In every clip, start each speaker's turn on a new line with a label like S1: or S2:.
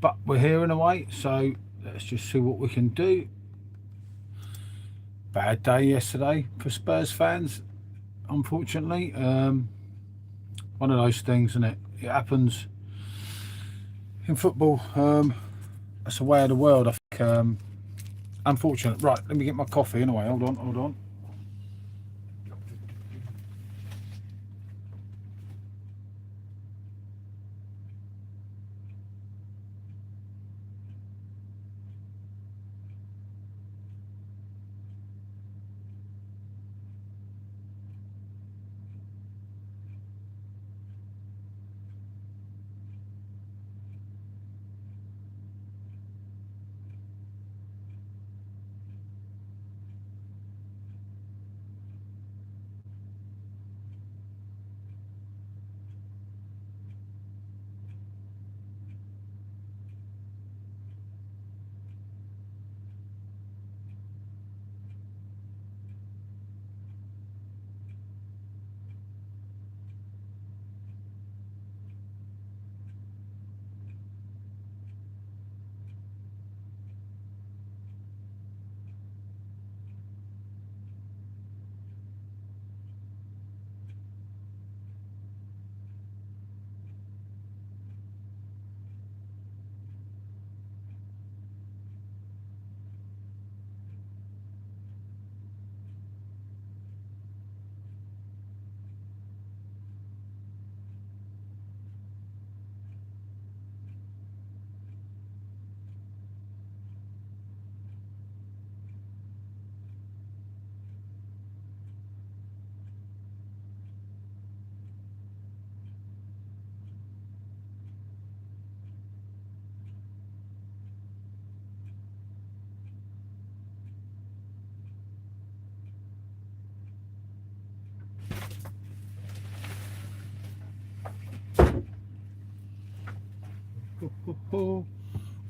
S1: but we're here in a way, so let's just see what we can do. Bad day yesterday for Spurs fans, unfortunately. One of those things, isn't it? It happens in football. That's the way of the world, I think. Unfortunate. Right, let me get my coffee anyway. Hold on.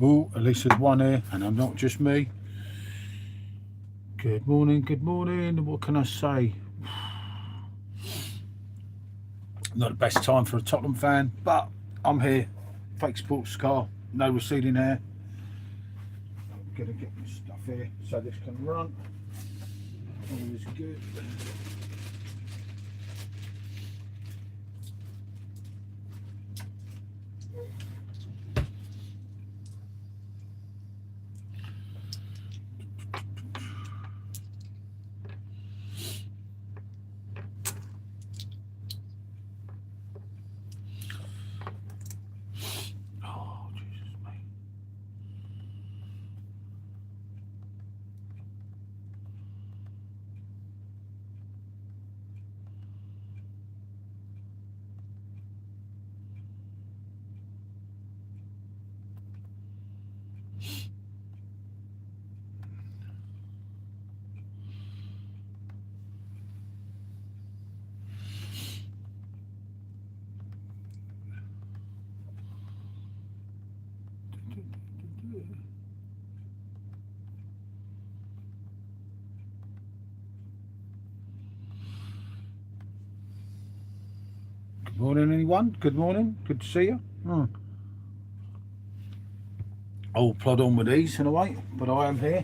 S1: Oh, at least there's one here, and I'm not just me. Good morning. What can I say? Not the best time for a Tottenham fan, but I'm here. Fake sports car, no receding hair. I'm gonna get my stuff here so this can run. All is good. Morning, anyone? Good morning. Good to see you. I'll plod on with these in a way, but I am here.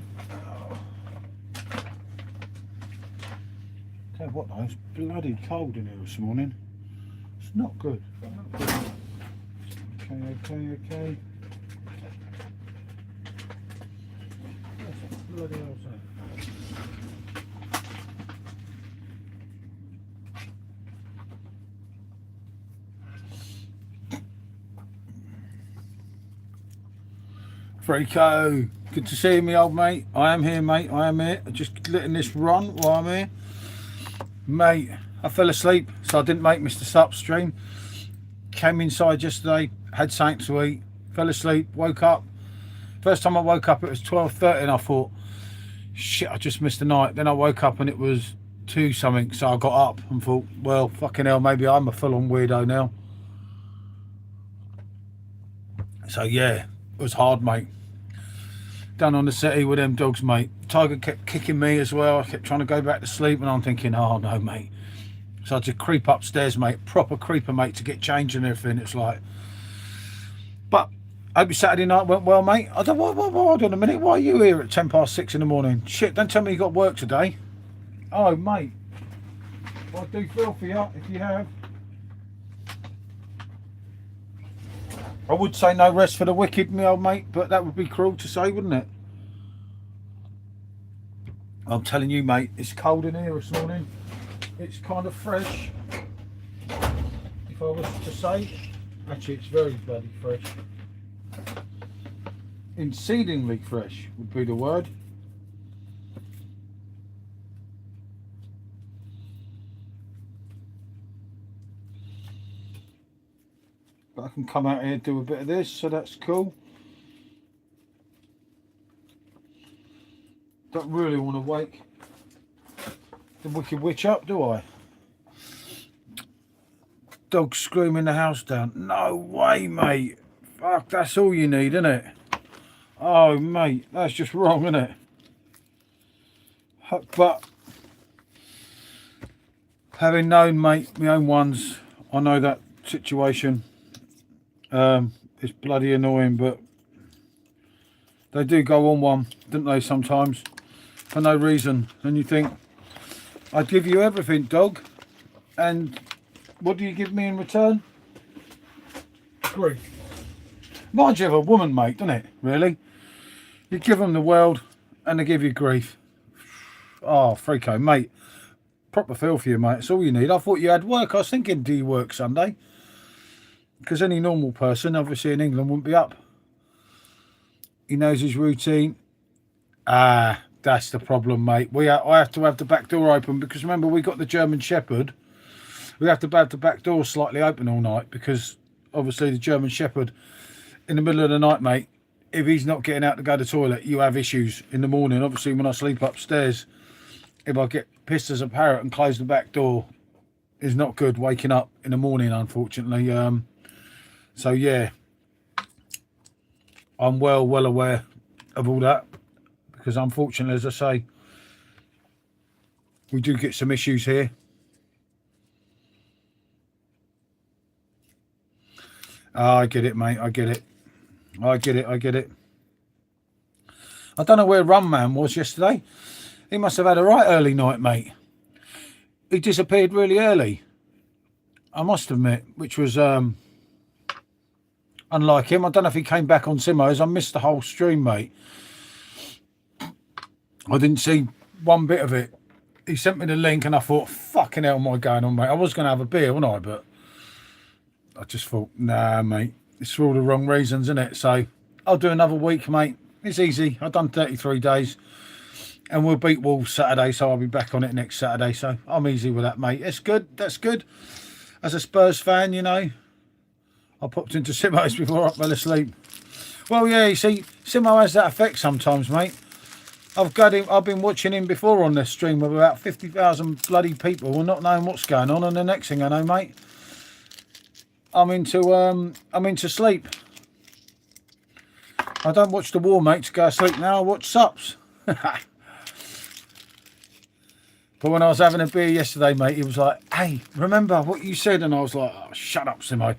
S1: Tell you what though, it's bloody cold in here this morning. It's not good. Okay. Bloody hell, sir. Freako, good to see you, me old mate. I am here, mate. I am here. Just letting this run while I'm here. Mate, I fell asleep, so I didn't make Mr. Sup's stream. Came inside yesterday, had something to eat, fell asleep, woke up. First time I woke up, it was 12:30, and I thought, shit, I just missed the night. Then I woke up and it was 2 something, so I got up and thought, well, fucking hell, maybe I'm a full-on weirdo now. So yeah, it was hard, mate. Down on the city with them dogs, mate. Tiger kept kicking me as well. I kept trying to go back to sleep, and I'm thinking, oh no, mate. So I had to creep upstairs, mate. Proper creeper, mate, to get changed and everything. It's like, but Hope your Saturday night went well, mate. I don't. Hold on a minute. Why are you here at 6:10 in the morning? Shit! Don't tell me you got work today. Oh, mate. I do feel for you if you have. I would say no rest for the wicked, me old mate, but that would be cruel to say, wouldn't it? I'm telling you, mate, it's cold in here this morning. It's kind of fresh. If I was to say, actually, it's very bloody fresh. Exceedingly fresh would be the word. But I can come out here and do a bit of this, so that's cool. Don't really want to wake the wicked witch up, do I? Dog screaming the house down. No way, mate. Fuck, that's all you need, isn't it? Oh, mate, that's just wrong, isn't it? But having known, mate, my own ones, I know that situation. It's bloody annoying, but they do go on one, don't they, sometimes, for no reason. And you think, I'd give you everything, dog, and what do you give me in return? Grief. Reminds you of a woman, mate, doesn't it, really? You give them the world, and they give you grief. Oh, freako, mate. Proper feel for you, mate. It's all you need. I thought you had work. I was thinking, do you work Sunday? Because any normal person, obviously in England, wouldn't be up. He knows his routine. Ah, that's the problem, mate. I have to have the back door open because remember we got the German Shepherd. We have to have the back door slightly open all night because obviously the German Shepherd in the middle of the night, mate, if he's not getting out to go to the toilet, you have issues in the morning. Obviously when I sleep upstairs, if I get pissed as a parrot and close the back door, is not good waking up in the morning, unfortunately. So yeah, I'm well aware of all that because unfortunately, as I say, we do get some issues here. Oh, I get it, mate. I get it. I get it. I don't know where Rum Man was yesterday. He must have had a right early night, mate. He disappeared really early, I must admit, which was unlike him. I don't know if he came back on Simos. I missed the whole stream, mate. I didn't see one bit of it. He sent me the link and I thought, fucking hell am I going on, mate? I was going to have a beer, wasn't I? But I just thought, nah, mate. It's for all the wrong reasons, isn't it? So I'll do another week, mate. It's easy. I've done 33 days. And we'll beat Wolves Saturday, so I'll be back on it next Saturday. So I'm easy with that, mate. It's good. That's good. As a Spurs fan, you know, I popped into Simo's before I fell asleep. Well, yeah, you see, Simo has that effect sometimes, mate. I've been watching him before on this stream with about 50,000 bloody people and not knowing what's going on. And the next thing I know, mate, I'm into sleep. I don't watch the war, mate, to go to sleep now. I watch Sups. But when I was having a beer yesterday, mate, he was like, hey, remember what you said? And I was like, oh, shut up, Simo.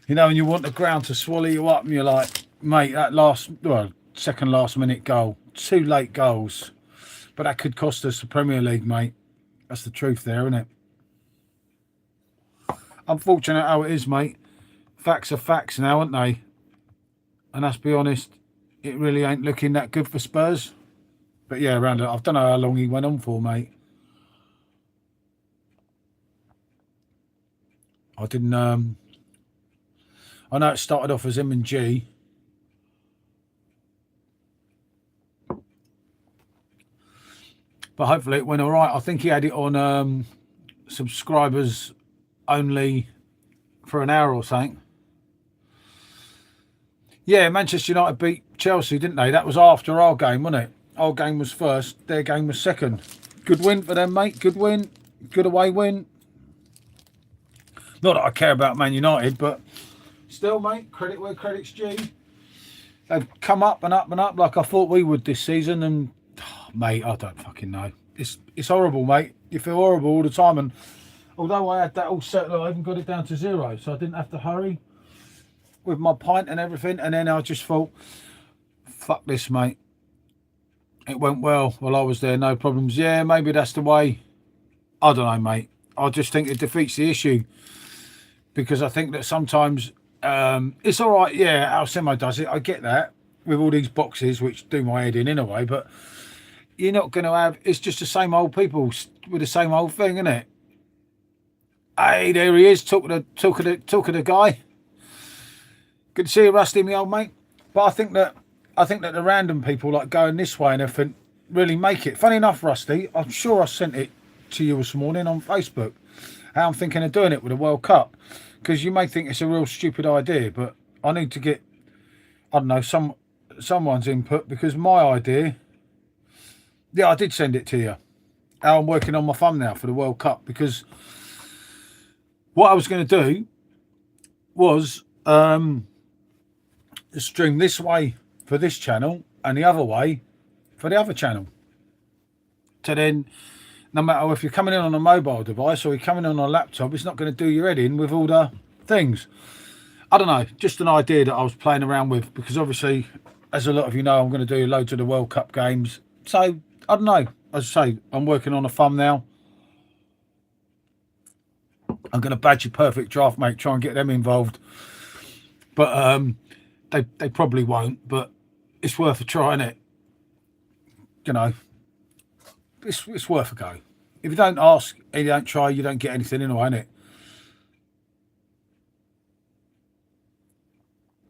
S1: You know, and you want the ground to swallow you up and you're like, mate, that second last minute goal, 2 late goals. But that could cost us the Premier League, mate. That's the truth there, isn't it? Unfortunate how it is, mate. Facts are facts now, aren't they? And let's be honest, it really ain't looking that good for Spurs. But yeah, I don't know how long he went on for, mate. I didn't. I know it started off as him and G. But hopefully it went all right. I think he had it on subscribers only for an hour or something. Yeah, Manchester United beat Chelsea, didn't they? That was after our game, wasn't it? Our game was first, their game was second. Good win for them, mate. Good win. Good away win. Not that I care about Man United, but still, mate, credit where credit's due. They've come up and up and up like I thought we would this season. And, oh, mate, I don't fucking know. It's horrible, mate. You feel horrible all the time. And although I had that all set, I even got it down to 0, so I didn't have to hurry. with my pint and everything, and then I just thought, fuck this, mate. It went well while I was there, no problems. Yeah, maybe that's the way. I don't know, mate. I just think it defeats the issue, because I think that sometimes it's all right. Yeah, how Simo does it, I get that, with all these boxes, which do my head in a way, but you're not going to have, it's just the same old people with the same old thing, isn't it? Hey, there he is, talking to the guy. Good to see you, Rusty, my old mate. But I think that the random people like going this way and everything really make it. Funny enough, Rusty, I'm sure I sent it to you this morning on Facebook, how I'm thinking of doing it with the World Cup, because you may think it's a real stupid idea, but I need to get, I don't know, someone's input, because my idea, yeah, I did send it to you, how I'm working on my thumbnail for the World Cup, because what I was going to do was stream this way for this channel and the other way for the other channel. So then, no matter if you're coming in on a mobile device or you're coming in on a laptop, it's not going to do your head in with all the things. I don't know, just an idea that I was playing around with, because obviously, as a lot of you know, I'm going to do loads of the World Cup games. So, I don't know. As I say, I'm working on a thumbnail. I'm going to badge your Perfectdraft, mate, try and get them involved. But they probably won't, but it's worth a try, innit? You know, it's worth a go. If you don't ask and you don't try, you don't get anything anyway,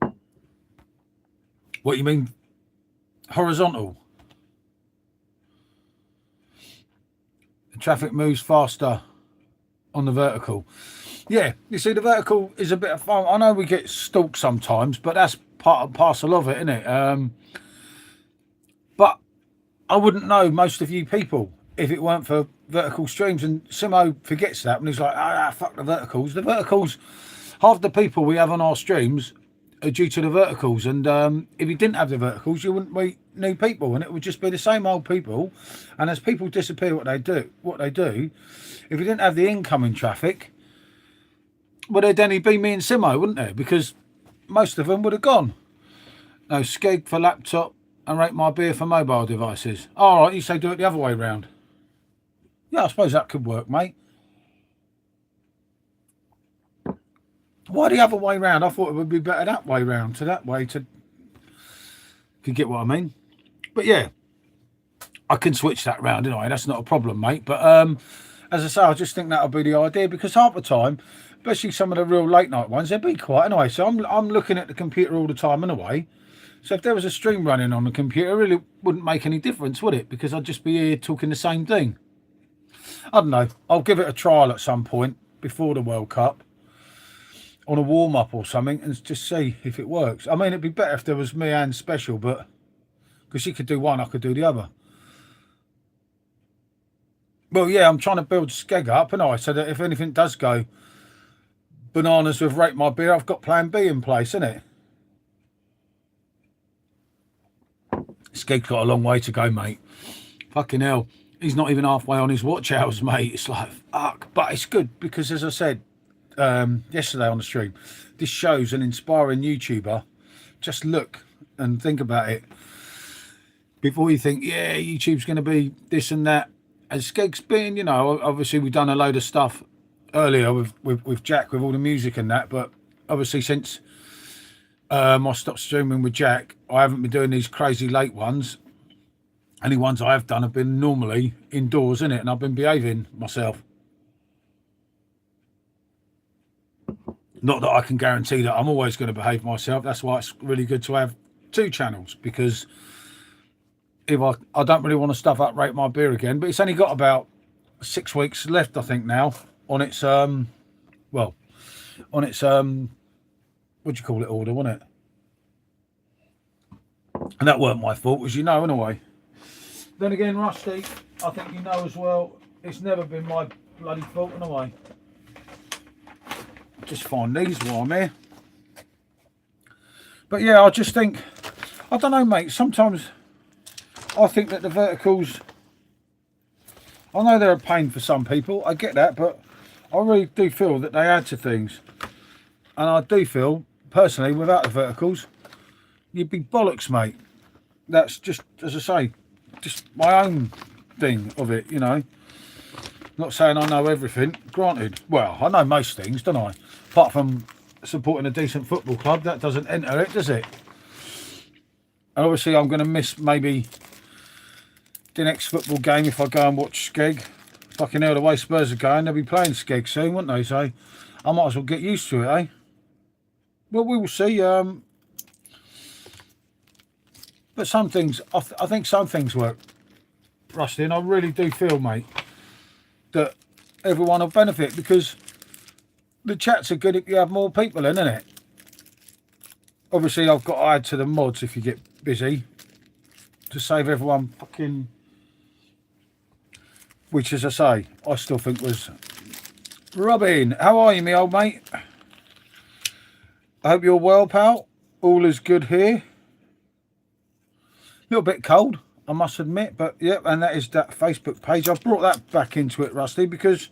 S1: innit? What you mean horizontal? The traffic moves faster on the vertical. Yeah, you see, the vertical is a bit of fun. I know we get stalked sometimes, but that's part and parcel of it, isn't it? But I wouldn't know most of you people if it weren't for vertical streams. And Simo forgets that when he's like, fuck the verticals. The verticals, half the people we have on our streams are due to the verticals. And if you didn't have the verticals, you wouldn't meet new people, and it would just be the same old people. And as people disappear, what they do, if you didn't have the incoming traffic, well, there'd only be me and Simo, wouldn't there? Because most of them would have gone. No, Skeg for laptop and Rate My Beer for mobile devices. All right, you say do it the other way round. Yeah, I suppose that could work, mate. Why the other way round? I thought it would be better that way round, to that way, to, if you get what I mean. But yeah, I can switch that round anyway. That's not a problem, mate. But as I say, I just think that'll be the idea, because half the time, especially some of the real late night ones, they'd be quiet anyway. So I'm looking at the computer all the time anyway. So if there was a stream running on the computer, it really wouldn't make any difference, would it? Because I'd just be here talking the same thing. I don't know. I'll give it a trial at some point before the World Cup on a warm-up or something and just see if it works. I mean, it'd be better if there was me and Special, but because she could do one, I could do the other. Well, yeah, I'm trying to build Skeg up, and I so that if anything does go bananas with Rate My Beer, I've got plan B in place, innit? Skeg's got a long way to go, mate. Fucking hell. He's not even halfway on his watch hours, mate. It's like, fuck. But it's good because, as I said yesterday on the stream, this shows an inspiring YouTuber. Just look and think about it before you think, yeah, YouTube's going to be this and that. As Skeg's been, you know, obviously we've done a load of stuff earlier with Jack, with all the music and that, but obviously since I stopped streaming with Jack, I haven't been doing these crazy late ones. Any ones I have done have been normally indoors, innit? And I've been behaving myself. Not that I can guarantee that I'm always going to behave myself. That's why it's really good to have two channels, because if I don't really want to stuff up Rate My Beer again, but it's only got about 6 weeks left, I think, now on its well, on its what do you call it, order, wasn't it? And that weren't my fault, as you know, anyway. Then again, Rusty, I think you know as well, it's never been my bloody fault anyway. Just find these while I'm here. But yeah, I just think, I don't know, mate, sometimes I think that the verticals, I know they're a pain for some people, I get that, but I really do feel that they add to things. And I do feel personally, without the verticals, you'd be bollocks, mate. That's just, as I say, just my own thing of it, you know. Not saying I know everything, granted. Well, I know most things, don't I? Apart from supporting a decent football club, that doesn't enter it, does it? And obviously I'm going to miss maybe the next football game if I go and watch Skeg. Fucking hell, the way Spurs are going, they'll be playing Skeg soon, won't they? So I might as well get used to it, eh? Well, we will see. But some things, I think some things work, Rusty, and I really do feel, mate, that everyone will benefit, because the chats are good if you have more people in, innit? Obviously, I've got to add to the mods if you get busy to save everyone fucking... Which, as I say, I still think was... Robin, how are you, me old mate? I hope you're well, pal. All is good here. A little bit cold, I must admit, but yeah, and that is that Facebook page. I've brought that back into it, Rusty, because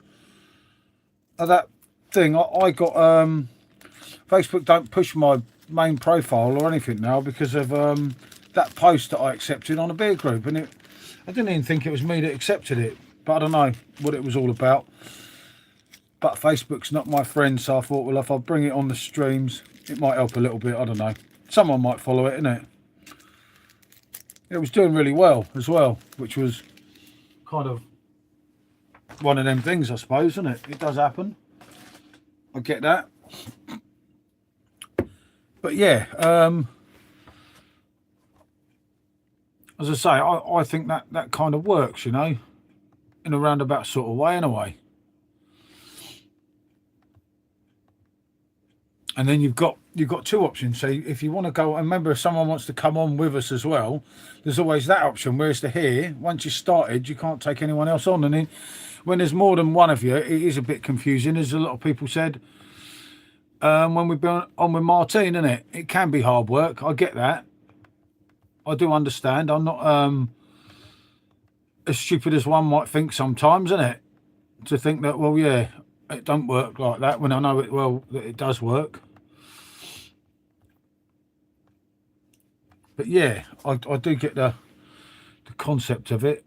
S1: of that thing. I got... Facebook don't push my main profile or anything now because of that post that I accepted on a beer group, and I didn't even think it was me that accepted it, but I don't know what it was all about. But Facebook's not my friend, so I thought, well, if I bring it on the streams, it might help a little bit. I don't know, someone might follow it, innit? It was doing really well as well, which was kind of one of them things, I suppose, isn't it? It does happen, I get that. But yeah, as I say, I think that kind of works, you know, in a roundabout sort of way, anyway. And then you've got two options. So if you want to go, and remember, if someone wants to come on with us as well, there's always that option. Whereas to here, once you started, you can't take anyone else on. And then when there's more than one of you, it is a bit confusing, as a lot of people said. When we've been on with Martine, innit? It can be hard work. I get that. I do understand. I'm not as stupid as one might think sometimes, innit? To think that, well, yeah, it don't work like that, when I know it well that it does work. But yeah, I do get the concept of it.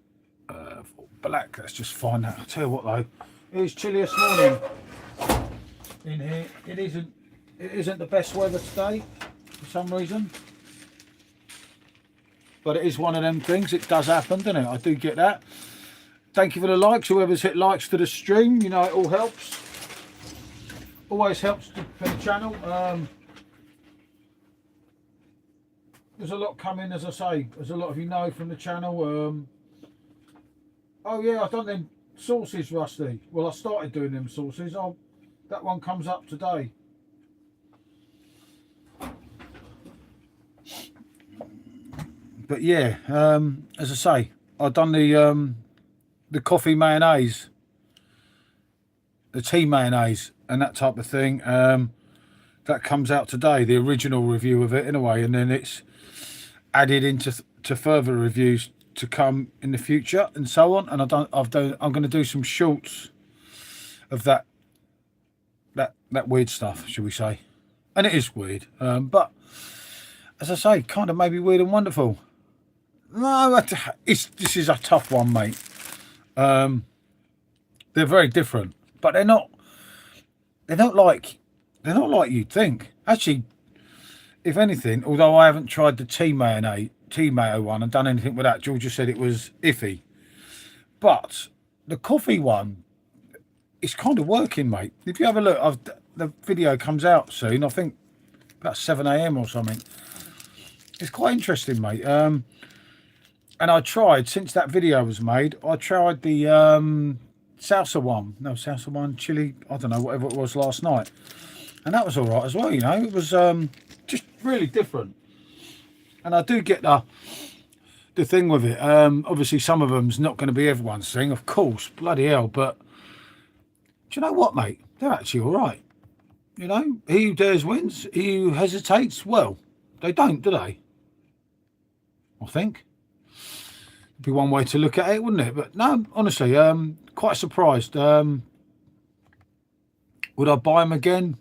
S1: Black, let's just find that. I'll tell you what though, it was chilly this morning in here. It isn't the best weather today for some reason, but it is one of them things. It does happen, doesn't it? I do get that. Thank you for the likes, whoever's hit likes to the stream. You know, it all helps, always helps for the channel. There's a lot coming, as I say, as a lot of you know from the channel. Oh yeah, I've done them sauces, Rusty. Well, I started doing them sauces. That one comes up today. But yeah, as I say, I've done the coffee mayonnaise, the tea mayonnaise, and that type of thing. That comes out today, the original review of it, in a way, and then it's added into further reviews to come in the future, and so on. And I'm going to do some shorts of that weird stuff, shall we say? And it is weird, but as I say, kind of maybe weird and wonderful. No, this is a tough one, mate. They're very different, but they're not like you'd think. Actually, if anything, although I haven't tried the tea mayo one and done anything with that, Georgia said it was iffy. But the coffee one, it's kind of working, mate. If you have a look, the video comes out soon, I think about 7 AM or something. It's quite interesting, mate. And I tried, since that video was made, I tried the salsa one, chili, I don't know, whatever it was last night. And that was all right as well, you know. It was just really different. And I do get the thing with it. Obviously, some of them's not going to be everyone's thing, of course, bloody hell. But do you know what, mate? They're actually all right. You know, he who dares wins. He who hesitates, well, they don't, do they? I think. Be one way to look at it, wouldn't it? But no, honestly, quite surprised. Would I buy them again?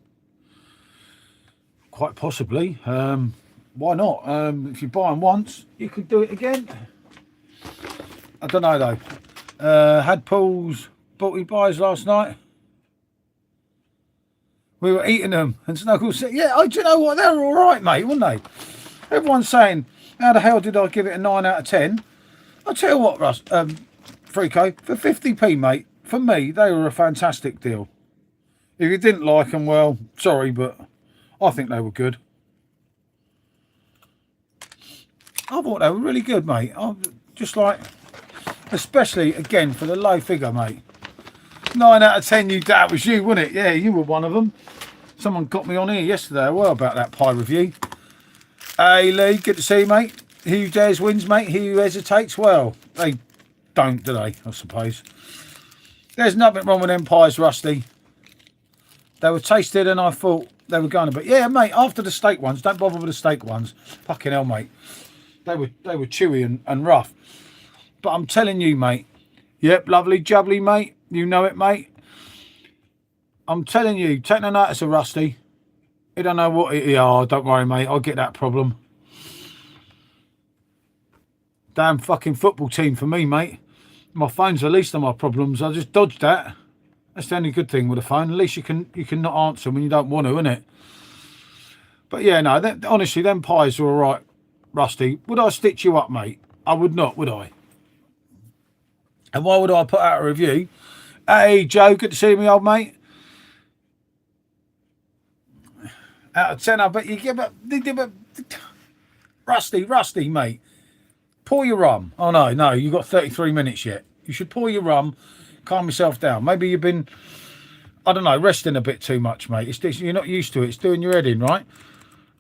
S1: quite possibly. Why not? If you buy them once, you could do it again. I don't know though. Had Paul's booty buys last night. We were eating them, and Snuggles said, "Yeah, do you know what? They were all right, mate, weren't they?" Everyone's saying, "How the hell did I give it a 9 out of 10?" I'll tell you what, Russ, Frico, for 50p, mate. For me, they were a fantastic deal. If you didn't like them, well, sorry, but I think they were good. I thought they were really good, mate. I just like, especially again for the low figure, mate. 9 out of 10, that was you, wasn't it? Yeah, you were one of them. Someone got me on here yesterday as well about that pie review. Hey Lee, good to see you, mate. He who dares wins, mate. He who hesitates, well, they don't, do they? I suppose. There's nothing wrong with them pies, Rusty. They were tasted and I thought they were going to be. Yeah, mate, after the steak ones, don't bother with the steak ones. Fucking hell, mate. They were chewy and rough. But I'm telling you, mate. Yep, lovely jubbly, mate. You know it, mate. I'm telling you, take no notice of Rusty. He don't know what it is. Oh, don't worry, mate. I'll get that problem. Damn fucking football team for me, mate. My phone's the least of my problems. I just dodged that. That's the only good thing with a phone. At least you can not answer when you don't want to, innit? But yeah, no, honestly, them pies are all right, Rusty. Would I stitch you up, mate? I would not, would I? And why would I put out a review? Hey, Joe, good to see me, old mate. Out of 10, I bet you give it. Rusty, mate. Pour your rum. Oh, no, you've got 33 minutes yet. You should pour your rum, calm yourself down. Maybe you've been, I don't know, resting a bit too much, mate. You're not used to it. It's doing your head in, right?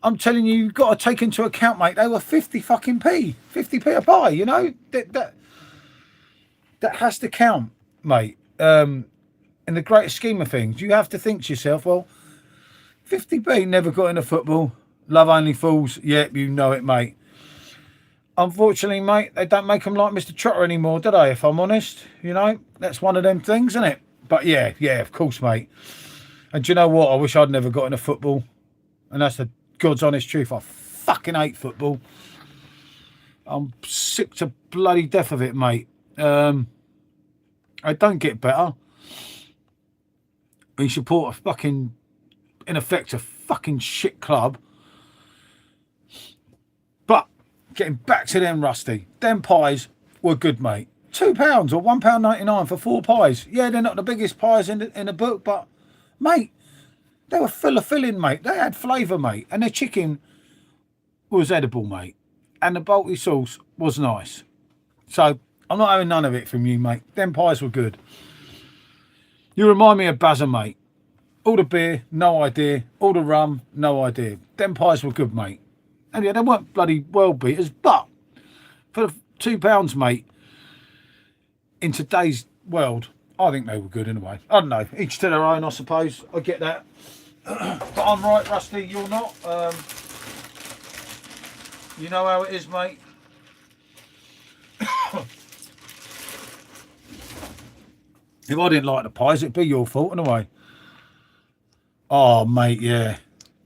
S1: I'm telling you, you've got to take into account, mate, they were 50 fucking p. 50p a pie, you know? That has to count, mate. In the greater scheme of things, you have to think to yourself, well, 50p never got into football. Love only fools. Yep, you know it, mate. Unfortunately, mate, they don't make them like Mr. Trotter anymore, do they? If I'm honest, you know, that's one of them things, isn't it? But yeah, of course, mate. And do you know what? I wish I'd never got into football. And that's the God's honest truth. I fucking hate football. I'm sick to bloody death of it, mate. I don't get better. We support a fucking, in effect, a fucking shit club. But getting back to them, Rusty, them pies were good, mate. £2 or £1.99 for 4 pies. Yeah, they're not the biggest pies in the book, but mate, they were full of filling, mate. They had flavour, mate, and their chicken was edible, mate, and the Balti sauce was nice. So I'm not having none of it from you, mate. Them pies were good. You remind me of Bazza, mate. All the beer, no idea. All the rum, no idea. Them pies were good, mate. And yeah, they weren't bloody world beaters, but for £2, mate, in today's world, I think they were good in a way. I don't know. Each to their own, I suppose. I get that. But I'm right, Rusty, you're not. You know how it is, mate. If I didn't like the pies, it'd be your fault in a way. Oh, mate, yeah.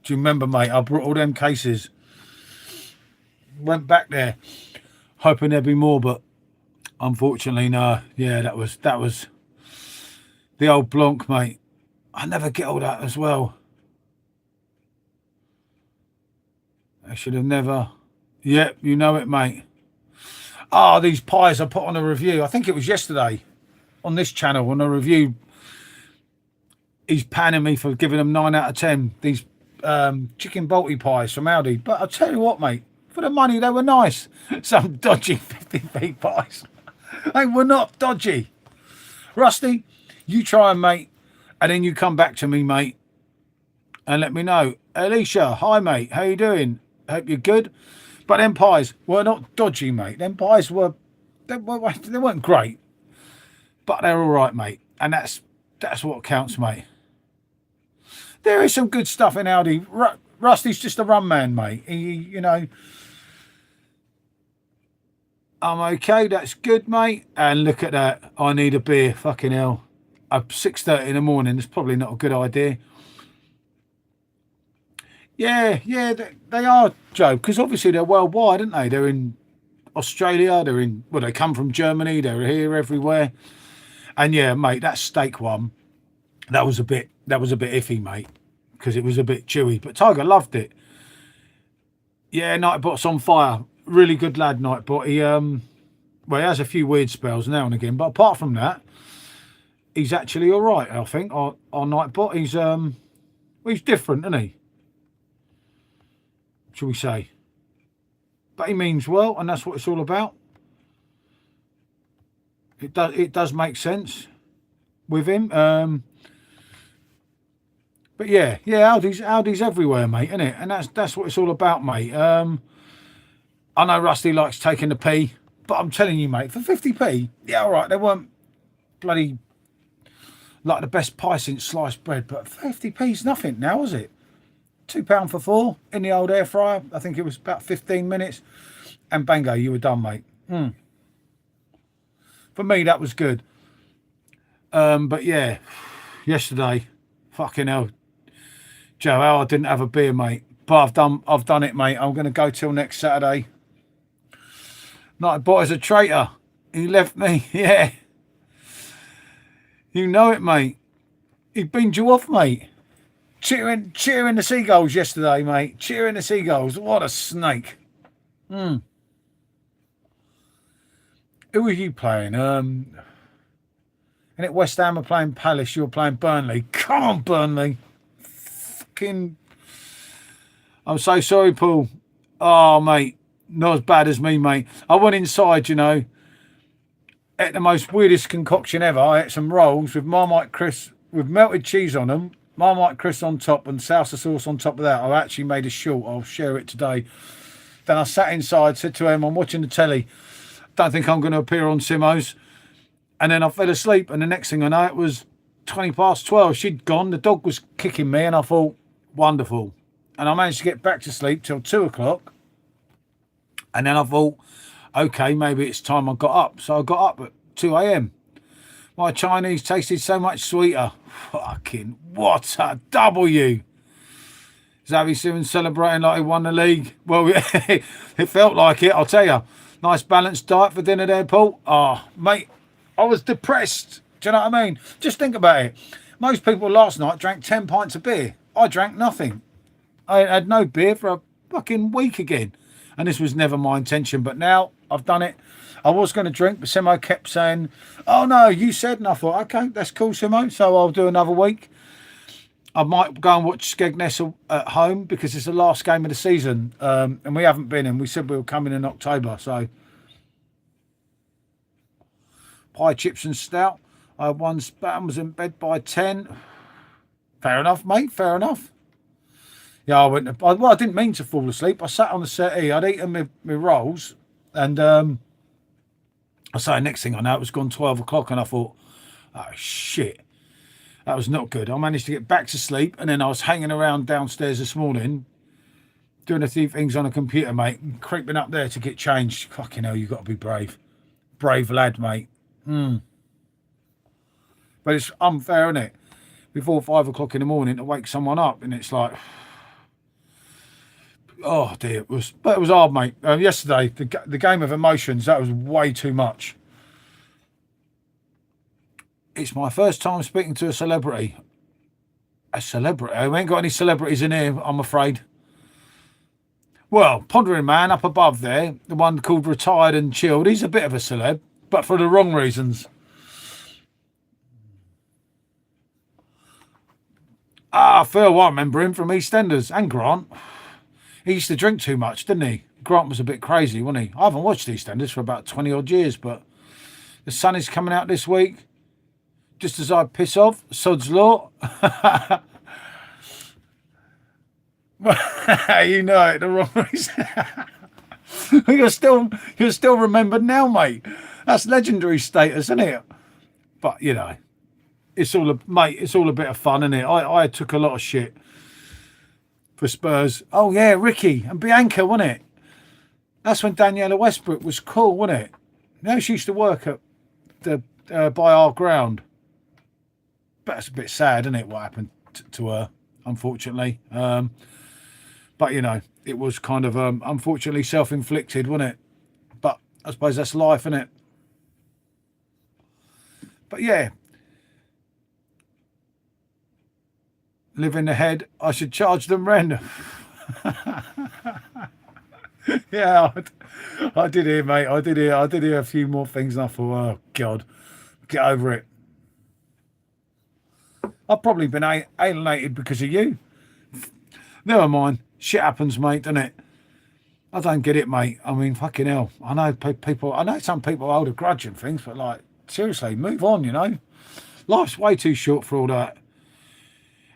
S1: Do you remember, mate? I brought all them cases. Went back there, hoping there'd be more, but unfortunately, no. Yeah, that was the old Blanc, mate. I never get all that as well. I should have never. Yep, you know it, mate. Ah, these pies I put on a review. I think it was yesterday on this channel on a review. He's panning me for giving them 9 out of 10. These chicken Balti pies from Aldi. But I'll tell you what, mate. For the money, they were nice. Some dodgy 50p pies. They were not dodgy. Rusty, you try them, mate. And then you come back to me, mate. And let me know. Alicia, hi, mate. How you doing? Hope you're good. But them pies were not dodgy, mate. Them pies were, they weren't great. But they're all right, mate. And that's what counts, mate. There is some good stuff in Aldi. Rusty's just a rum man, mate. You know, I'm okay. That's good, mate. And look at that. I need a beer. Fucking hell. At 6:30 in the morning. It's probably not a good idea. Yeah, they are, Joe, because obviously they're worldwide, aren't they? They're in Australia, well, they come from Germany, they're here everywhere. And yeah, mate, that steak one, that was a bit iffy, mate, because it was a bit chewy. But Tiger loved it. Yeah, Nightbot's on fire. Really good lad, Nightbot. Well, he has a few weird spells now and again, but apart from that, he's actually all right. I think our Nightbot, he's different, isn't he? Shall we say? But he means well, and that's what it's all about. It does make sense with him. But yeah, Aldi's everywhere, mate, isn't it? And that's what it's all about, mate. I know Rusty likes taking the P, but I'm telling you, mate, for 50p, yeah, all right, they weren't bloody like the best pie since sliced bread, but 50p's nothing now, is it? £2 for 4 in the old air fryer. I think it was about 15 minutes, and bango, you were done, mate. For me, that was good. But yeah, yesterday, fucking hell, Joe, I didn't have a beer, mate. But I've done it, mate. I'm going to go till next Saturday. Nightbot is a traitor. He left me. Yeah. You know it, mate. He binned you off, mate. Cheering the seagulls yesterday, mate. Cheering the seagulls. What a snake. Who are you playing? And at West Ham are playing Palace. You're playing Burnley. Come on, Burnley. Fucking. I'm so sorry, Paul. Oh, mate. Not as bad as me, mate. I went inside, you know, ate the most weirdest concoction ever. I ate some rolls with Marmite crisps with melted cheese on them, Marmite crisps on top, and salsa sauce on top of that. I actually made a short. I'll share it today. Then I sat inside, said to him, I'm watching the telly. Don't think I'm going to appear on Simo's. And then I fell asleep. And the next thing I know, it was 20 past 12. She'd gone. The dog was kicking me. And I thought, wonderful. And I managed to get back to sleep till 2 o'clock. And then I thought, okay, maybe it's time I got up. So I got up at 2 a.m. My Chinese tasted so much sweeter. Fucking what a W. Xavi Simons celebrating like he won the league. Well, it felt like it, I'll tell you. Nice balanced diet for dinner there, Paul. Oh, mate, I was depressed. Do you know what I mean? Just think about it. Most people last night drank 10 pints of beer. I drank nothing. I had no beer for a fucking week again. And this was never my intention, but now I've done it. I was going to drink, but Simo kept saying, oh no, you said, and I thought, okay, that's cool, Simo, so I'll do another week. I might go and watch Skeg Vegas at home because it's the last game of the season, and we haven't been in. We said we were coming in October, so. Pie, chips and stout. I had one spat and was in bed by 10. Fair enough, mate, fair enough. Yeah, I didn't mean to fall asleep. I sat on the settee. I'd eaten my rolls. And I say, next thing I know, it was gone 12 o'clock. And I thought, oh, shit. That was not good. I managed to get back to sleep. And then I was hanging around downstairs this morning, doing a few things on a computer, mate. And creeping up there to get changed. Fucking hell, you've got to be brave. Brave lad, mate. But it's unfair, isn't it? Before 5 o'clock in the morning to wake someone up. And it's like... Oh dear, it was hard, mate. Yesterday, the game of emotions, that was way too much. It's my first time speaking to a celebrity. A celebrity? We ain't got any celebrities in here, I'm afraid. Well, Pondering Man up above there, the one called Retired and Chilled, he's a bit of a celeb, but for the wrong reasons. Phil, I remember him from EastEnders, and Grant. He used to drink too much, didn't he? Grant was a bit crazy, wasn't he? I haven't watched EastEnders for about 20 odd years, but the sun is coming out this week. Just as I piss off, sod's law. You know it, the wrong reason. You're still remembered now, mate. That's legendary status, isn't it? But you know, it's all a bit of fun, isn't it? I took a lot of shit for Spurs. Oh yeah, Ricky and Bianca, wasn't it? That's when Daniela Westbrook was cool, wasn't it? You know, she used to work at the by our ground. But it's a bit sad, isn't it, what happened to her, unfortunately. But, you know, it was kind of, unfortunately, self-inflicted, wasn't it? But I suppose that's life, isn't it? But, yeah. Live in the head. I should charge them rent. Yeah, I did hear, mate. I did hear a few more things, and I thought, oh God, get over it. I've probably been alienated because of you. Never mind. Shit happens, mate, doesn't it? I don't get it, mate. I mean, fucking hell. I know people. I know some people hold a grudge and things, but like, seriously, move on. You know, life's way too short for all that.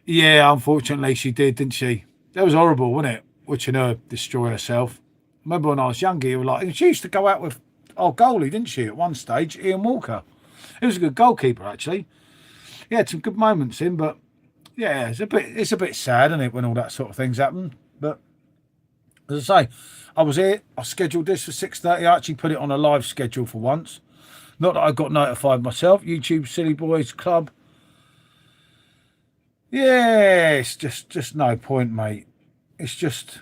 S1: Yeah, unfortunately, she did, didn't she? That was horrible, wasn't it? Watching her destroy herself. Remember when I was younger, you were like, she used to go out with our goalie, didn't she, at one stage, Ian Walker. He was a good goalkeeper, actually. He had some good moments in, but yeah, it's a bit sad, isn't it, when all that sort of things happen. But as I say, I was here, I scheduled this for 6:30. I actually put it on a live schedule for once. Not that I got notified myself. YouTube Silly Boys Club. Yeah, it's just no point, mate. It's just,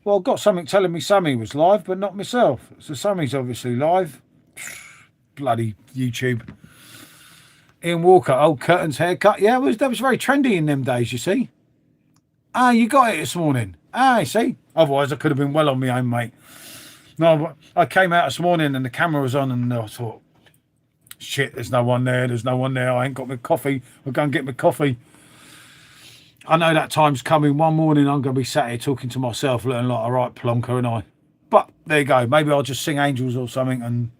S1: well, I've got something telling me Sammy was live, but not myself. So Sammy's obviously live. Bloody YouTube. Ian Walker, old Curtains haircut. Yeah, that was very trendy in them days, you see. Ah, you got it this morning. Ah, you see. Otherwise, I could have been well on my own, mate. No, I came out this morning and the camera was on and I thought, shit, there's no one there. There's no one there. I ain't got my coffee. I'll go and get my coffee. I know that time's coming. One morning I'm going to be sat here talking to myself, looking like a right plonker, and I. But there you go. Maybe I'll just sing Angels or something, and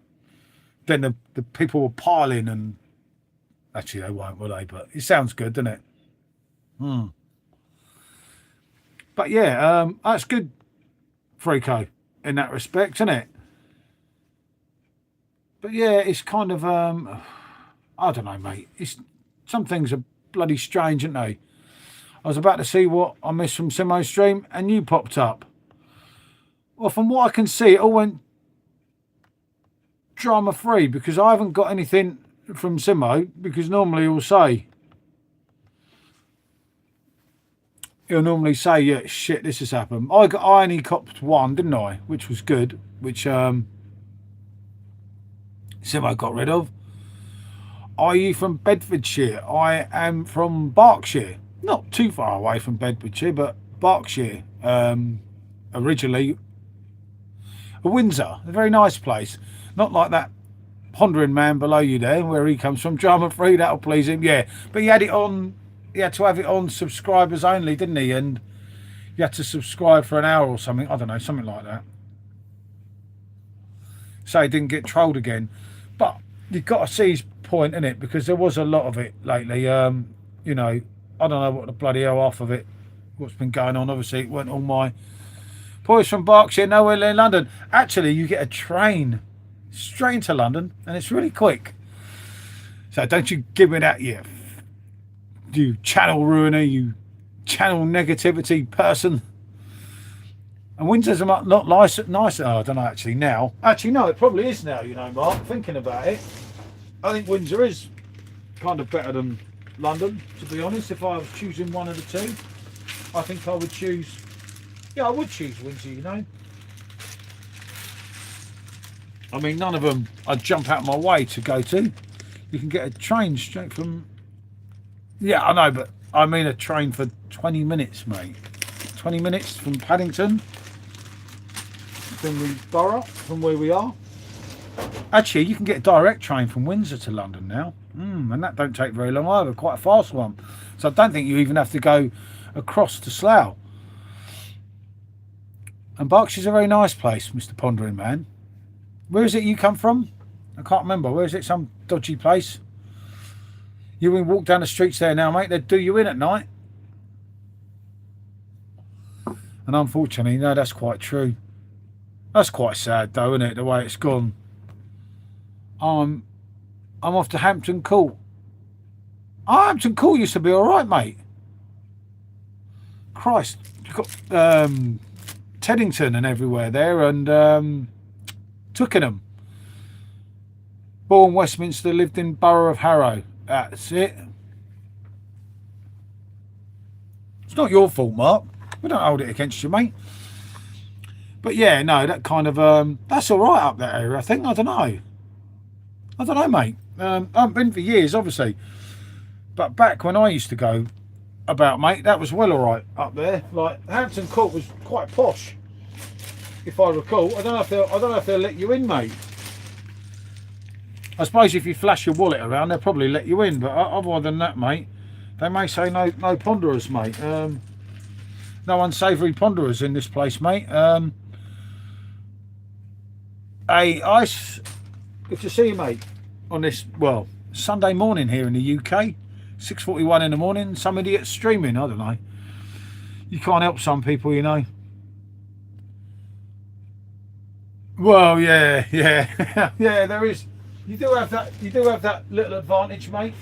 S1: then the people will pile in, and actually they won't, will they? But it sounds good, doesn't it? But yeah, that's good, Freako, in that respect, isn't it? But yeah, it's kind of, I don't know, mate. Some things are bloody strange, aren't they? I was about to see what I missed from Simo's stream, and you popped up. Well, from what I can see, it all went drama-free, because I haven't got anything from Simo, because normally he'll say, yeah, shit, this has happened. I only copped one, didn't I? Which was good, which Simo got rid of. Are you from Bedfordshire? I am from Berkshire. Not too far away from Bedfordshire, but Berkshire. Originally, Windsor, a very nice place. Not like that pondering man below you there, where he comes from. Drama free, that'll please him. Yeah, but he had it on. He had to have it on subscribers only, didn't he? And you had to subscribe for an hour or something. I don't know, something like that. So he didn't get trolled again. But you've got to see his point in it, because there was a lot of it lately. You know, I don't know what the bloody hell off of it, what's been going on. Obviously, it weren't all my boys from Berkshire, nowhere in London. Actually, you get a train straight into London, and it's really quick. So don't you give me that, you channel ruiner, you channel negativity person. And Windsor's not nice. Oh, I don't know actually now. Actually, no, it probably is now, you know, Mark, thinking about it. I think Windsor is kind of better than London, to be honest. If I was choosing one of the two, I think I would choose, I would choose Windsor, you know. I mean, none of them I'd jump out my way to go to. You can get a train straight from, I know, but I mean a train for 20 minutes, mate. 20 minutes from Paddington, from the borough, from where we are. Actually, you can get a direct train from Windsor to London now. And that don't take very long either, quite a fast one. So I don't think you even have to go across to Slough. And Berkshire's a very nice place, Mr. Pondering Man. Where is it you come from? I can't remember. Where is it? Some dodgy place? You can walk down the streets there now, mate. They'd do you in at night. And unfortunately, no, that's quite true. That's quite sad, though, isn't it? The way it's gone. I'm off to Hampton Court. Oh, Hampton Court used to be all right, mate. Christ, you've got Teddington and everywhere there, and Twickenham. Born Westminster, lived in Borough of Harrow. That's it. It's not your fault, Mark. We don't hold it against you, mate. But yeah, no, that kind of that's all right up that area. I think. I don't know, mate. I haven't been for years, obviously. But back when I used to go about, mate, that was well all right up there. Like Hampton Court was quite posh, if I recall. I don't know if they'll let you in, mate. I suppose if you flash your wallet around, they'll probably let you in. But other than that, mate, they may say no ponderers, mate. No unsavoury ponderers in this place, mate. Hey, Ice, good to see you, mate, on this, well, Sunday morning here in the UK. 6:41 in the morning. Some idiot streaming, I don't know. You can't help some people, you know. Well, yeah. Yeah, there is. You do have that little advantage, mate.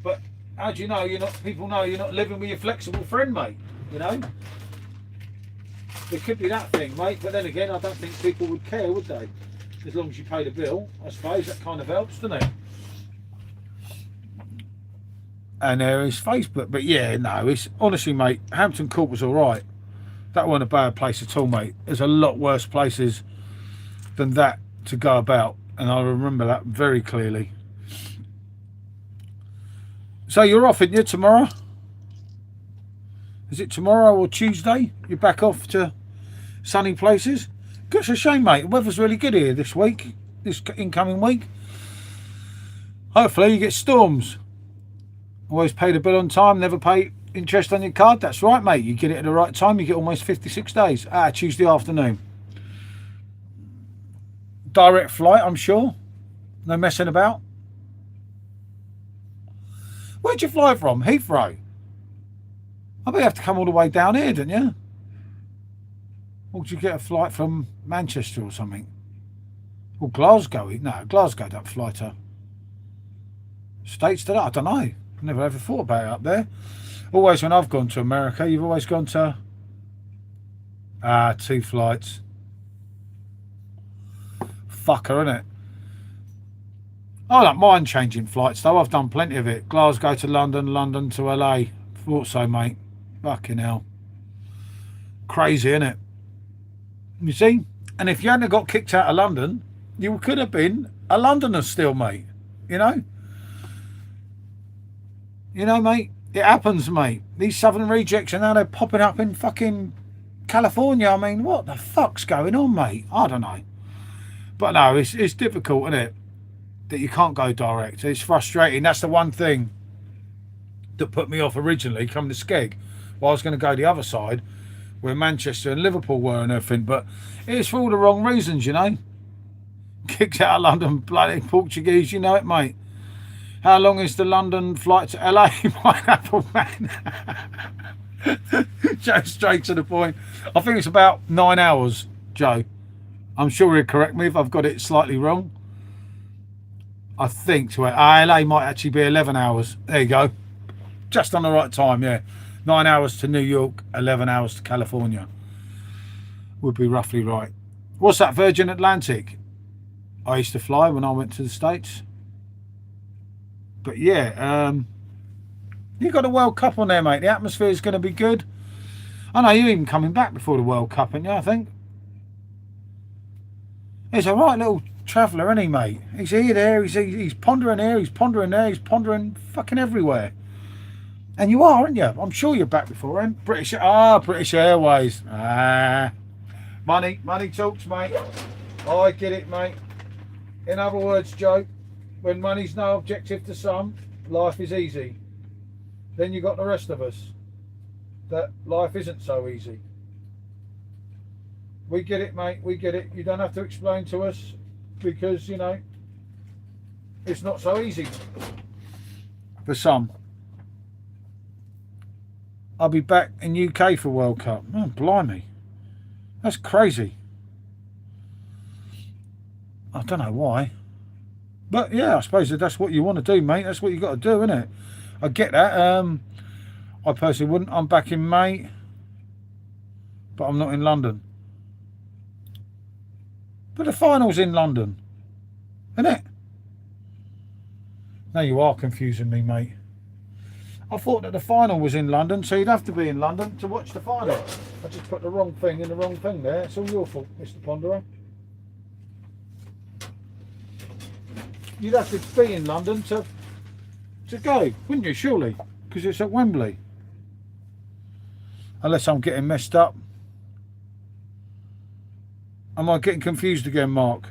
S1: But how do you know people know you're not living with your flexible friend, mate, you know? There could be that thing, mate, but then again, I don't think people would care, would they? As long as you pay the bill, I suppose that kind of helps, doesn't it? And there is Facebook, but yeah, no, it's honestly, mate, Hampton Court was all right. That wasn't a bad place at all, mate. There's a lot worse places than that to go about, and I remember that very clearly. So you're off, aren't you, tomorrow? Is it tomorrow or Tuesday? You're back off to sunny places? It's a shame, mate. The weather's really good here this week, this incoming week. Hopefully you get storms. Always pay the bill on time, never pay interest on your card. That's right, mate. You get it at the right time, you get almost 56 days. Tuesday afternoon. Direct flight, I'm sure. No messing about. Where'd you fly from? Heathrow? I bet you have to come all the way down here, didn't you? Or did you get a flight from Manchester or something? Or Glasgow? No, Glasgow don't fly to States, do they? I don't know. Never ever thought about it up there. Always when I've gone to America, you've always gone to 2 flights. Fucker, innit? I don't mind changing flights though. I've done plenty of it. Glasgow to London, London to LA. Thought so, mate. Fucking hell. Crazy, innit? You see? And if you hadn't got kicked out of London, you could have been a Londoner still, mate. You know? You know, mate? It happens, mate. These southern rejects are now they're popping up in fucking California. I mean, what the fuck's going on, mate? I don't know. But no, it's difficult, isn't it? That you can't go direct. It's frustrating. That's the one thing that put me off originally coming to Skeg. Well, I was going to go the other side where Manchester and Liverpool were and everything, but it's for all the wrong reasons, you know. Kicked out of London, bloody Portuguese, you know it, mate. How long is the London flight to LA? Pineapple Man. Joe, straight to the point. I think it's about 9 hours, Joe. I'm sure he'll correct me if I've got it slightly wrong. I think to LA might actually be 11 hours. There you go. Just on the right time, yeah. 9 hours to New York, 11 hours to California. Would be roughly right. What's that, Virgin Atlantic? I used to fly when I went to the States. But yeah, you got a World Cup on there, mate. The atmosphere is going to be good. I know you're even coming back before the World Cup, aren't you, I think? He's a right little traveller, isn't he, mate? He's here, there, he's pondering here, he's pondering there, he's pondering fucking everywhere. And you are, aren't you? I'm sure you're back before him. British Airways. Money talks, mate. I get it, mate. In other words, Joe, when money's no objective to some, life is easy. Then you got the rest of us that life isn't so easy. We get it, mate. We get it. You don't have to explain to us because, you know, it's not so easy for some. I'll be back in UK for World Cup. Oh, blimey. That's crazy. I don't know why. But yeah, I suppose that's what you want to do, mate. That's what you got to do, isn't it? I get that. I personally wouldn't. I'm back in May. But I'm not in London. But the final's in London. Isn't it? Now you are confusing me, mate. I thought that the final was in London, so you'd have to be in London to watch the final. I just put the wrong thing in the wrong thing there. It's all your fault, Mr. Ponderer. You'd have to be in London to go, wouldn't you, surely? Because it's at Wembley. Unless I'm getting messed up. Am I getting confused again, Mark?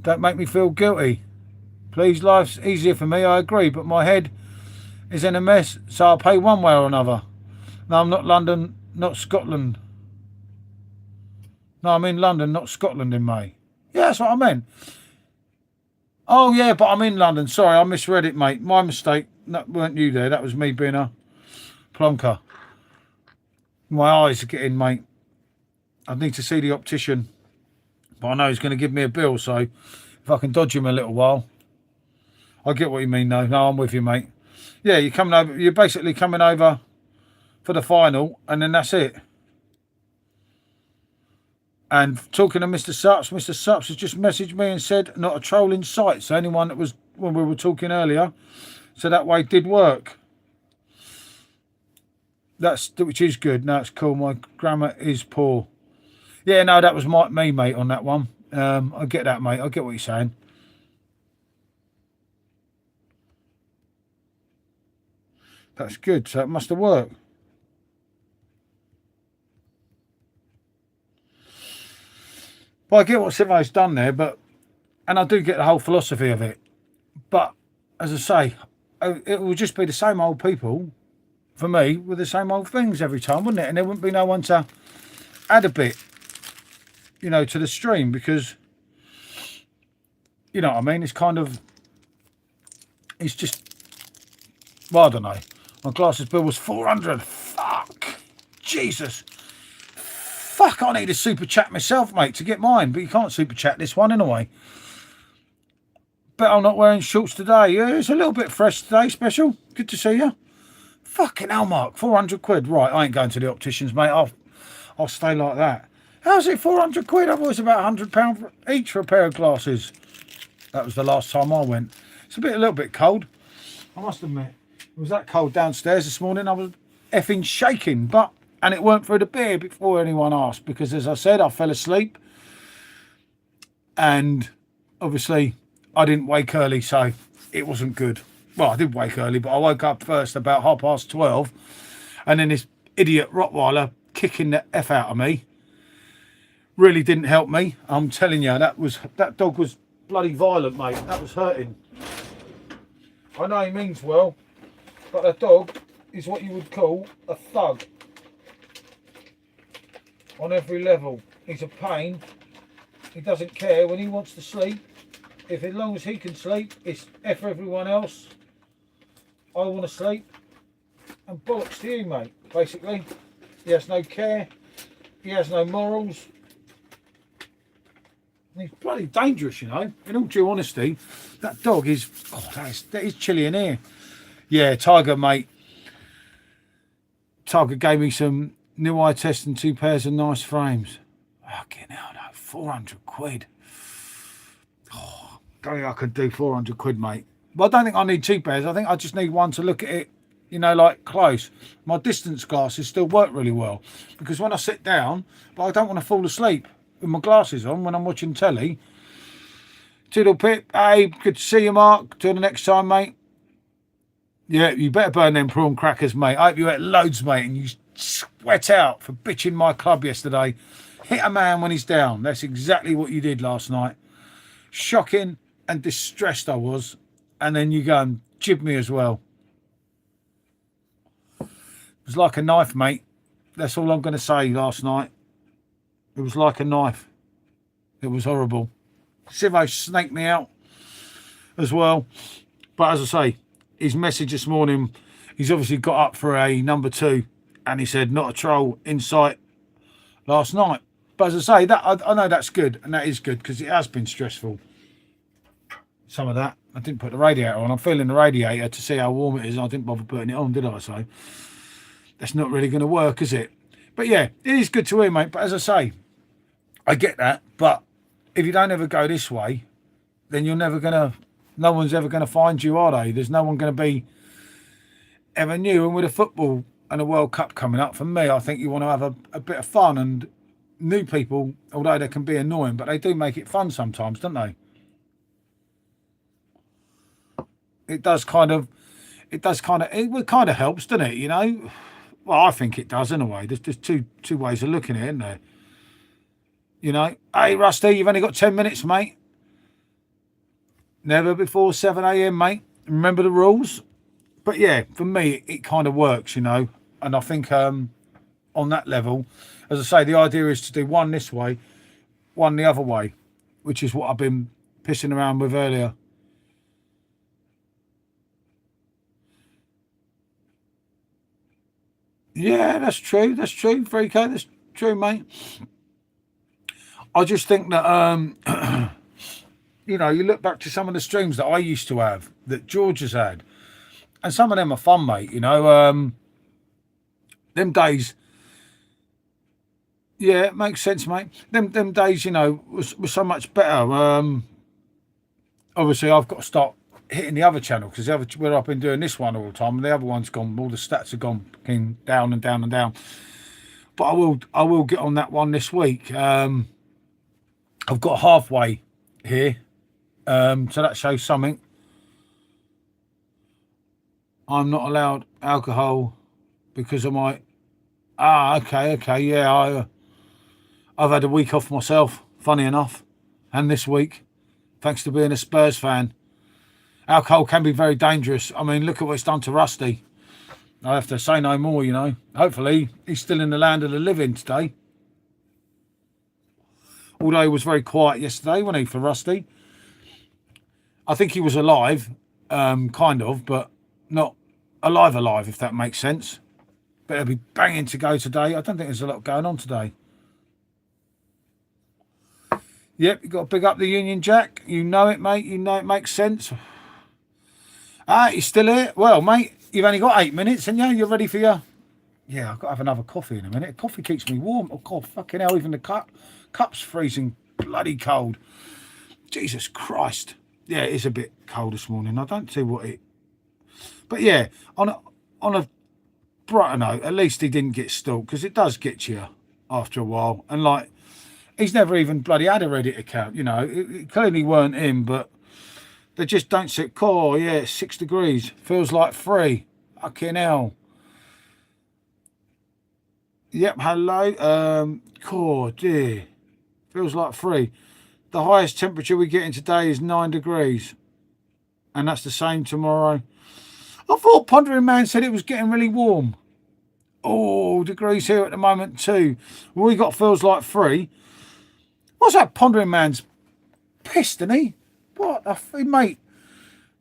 S1: Don't make me feel guilty. Please, life's easier for me, I agree, but my head is in a mess, so I'll pay one way or another. No, I'm not London, not Scotland. No, I'm in London, not Scotland in May. Yeah, that's what I meant. Oh, yeah, but I'm in London. Sorry, I misread it, mate. My mistake. That weren't you there. That was me being a plonker. My eyes are getting, mate. I need to see the optician. But I know he's going to give me a bill, so if I can dodge him a little while. I get what you mean, though. No, I'm with you, mate. Yeah, you're coming over. You're basically coming over for the final, and then that's it. And talking to Mr. Sups has just messaged me and said, not a troll in sight. So anyone that was, when we were talking earlier, so that way did work. Which is good. No, it's cool. My grammar is poor. Yeah, no, that was me, mate, on that one. I get that, mate. I get what you're saying. That's good. So it must have worked. Well, I get what Simo's done there, and I do get the whole philosophy of it. But as I say, it will just be the same old people for me with the same old things every time, wouldn't it? And there wouldn't be no one to add a bit, you know, to the stream, because, you know what I mean? It's kind of, it's just, well, I don't know. My glasses bill was 400. Fuck. Jesus. Fuck, I need a super chat myself, mate, to get mine. But you can't super chat this one anyway. Bet I'm not wearing shorts today. Yeah, it's a little bit fresh today, special. Good to see you. Fucking hell, Mark. 400 quid. Right, I ain't going to the opticians, mate. I'll stay like that. How's it 400 quid? I thought it was about £100 each for a pair of glasses. That was the last time I went. It's a little bit cold, I must admit. It was that cold downstairs this morning. I was effing shaking, and it weren't through the beer before anyone asked, because as I said, I fell asleep. And obviously I didn't wake early, so it wasn't good. Well, I did wake early, but I woke up first about 12:30, and then this idiot Rottweiler kicking the F out of me really didn't help me. I'm telling you, that dog was bloody violent, mate. That was hurting. I know he means well, but the dog is what you would call a thug on every level. He's a pain. He doesn't care when he wants to sleep. As long as he can sleep, it's F everyone else. I want to sleep. And bollocks to you, mate, basically. He has no care. He has no morals. And he's bloody dangerous, you know. In all due honesty, that dog is... Oh, that is chilly in here. Yeah, Tiger, mate. Tiger gave me some new eye test and 2 pairs of nice frames. Fucking hell, no. 400 quid. Oh, I don't think I could do 400 quid, mate. But I don't think I need 2 pairs. I think I just need one to look at it, you know, like close. My distance glasses still work really well, because when I sit down, but I don't want to fall asleep with my glasses on when I'm watching telly. Toodle pip. Hey, good to see you, Mark. Till the next time, mate. Yeah, you better burn them prawn crackers, mate. I hope you ate loads, mate, and you sweat out for bitching my club yesterday. Hit a man when he's down. That's exactly what you did last night. Shocking and distressed I was. And then you go and jib me as well. It was like a knife, mate. That's all I'm going to say last night. It was like a knife. It was horrible. Sivo snaked me out as well. But as I say, his message this morning, he's obviously got up for a number 2, and he said not a troll in sight last night. But as I say, that I know that's good, and that is good, because it has been stressful. Some of that. I didn't put the radiator on. I'm feeling the radiator to see how warm it is. I didn't bother putting it on, did I? So that's not really going to work, is it? But yeah, it is good to hear, mate. But as I say, I get that. But if you don't ever go this way, then you're never going to No one's ever going to find you, are they? There's no one going to be ever new. And with a football and a World Cup coming up, for me, I think you want to have a bit of fun. And new people, although they can be annoying, but they do make it fun sometimes, don't they? It kind of helps, doesn't it? You know, well, I think it does in a way. There's two ways of looking at it, isn't there? You know, hey Rusty, you've only got 10 minutes, mate. Never before 7 a.m, mate. Remember the rules. But yeah, for me, it kind of works, you know. And I think on that level, as I say, the idea is to do one this way, one the other way, which is what I've been pissing around with earlier. Yeah, that's true. That's true. Very cool. That's true, mate. I just think that, you know, you look back to some of the streams that I used to have, that George has had, and some of them are fun, mate. You know, them days. Yeah, it makes sense, mate. Them days, you know, was so much better. Obviously, I've got to start hitting the other channel because where I've been doing this one all the time, and the other one's gone. All the stats have gone down and down and down. But I will get on that one this week. I've got halfway here, so that shows something. I'm not allowed alcohol because of my. Okay, yeah. I've had a week off myself, funny enough, and this week, thanks to being a Spurs fan. Alcohol can be very dangerous. I mean, look at what it's done to Rusty. I have to say no more, you know. Hopefully, he's still in the land of the living today. Although he was very quiet yesterday, wasn't he, for Rusty? I think he was alive, kind of, but not alive, if that makes sense. But he'll be banging to go today. I don't think there's a lot going on today. Yep, you've got to big up the Union Jack. You know it, mate. You know it makes sense. He's still here. Well, mate, you've only got 8 minutes, and yeah, you're ready for your... Yeah, I've got to have another coffee in a minute. Coffee keeps me warm. Oh, God, fucking hell, even the cup's freezing bloody cold. Jesus Christ. Yeah, it is a bit cold this morning. I don't see what it... But yeah, on a brighter note, at least he didn't get stalked, because it does get you after a while. And, like, he's never even bloody had a Reddit account, you know. It clearly weren't him, but they just don't sit. Oh, yeah, it's 6 degrees. Feels like 3. Fucking hell. Yep, hello. Oh, dear. Feels like 3. The highest temperature we're getting today is 9 degrees. And that's the same tomorrow. I thought Pondering Man said it was getting really warm. Oh, degrees here at the moment too. We got feels like 3. What's that? Pondering Man's pissed, isn't he? What the mate?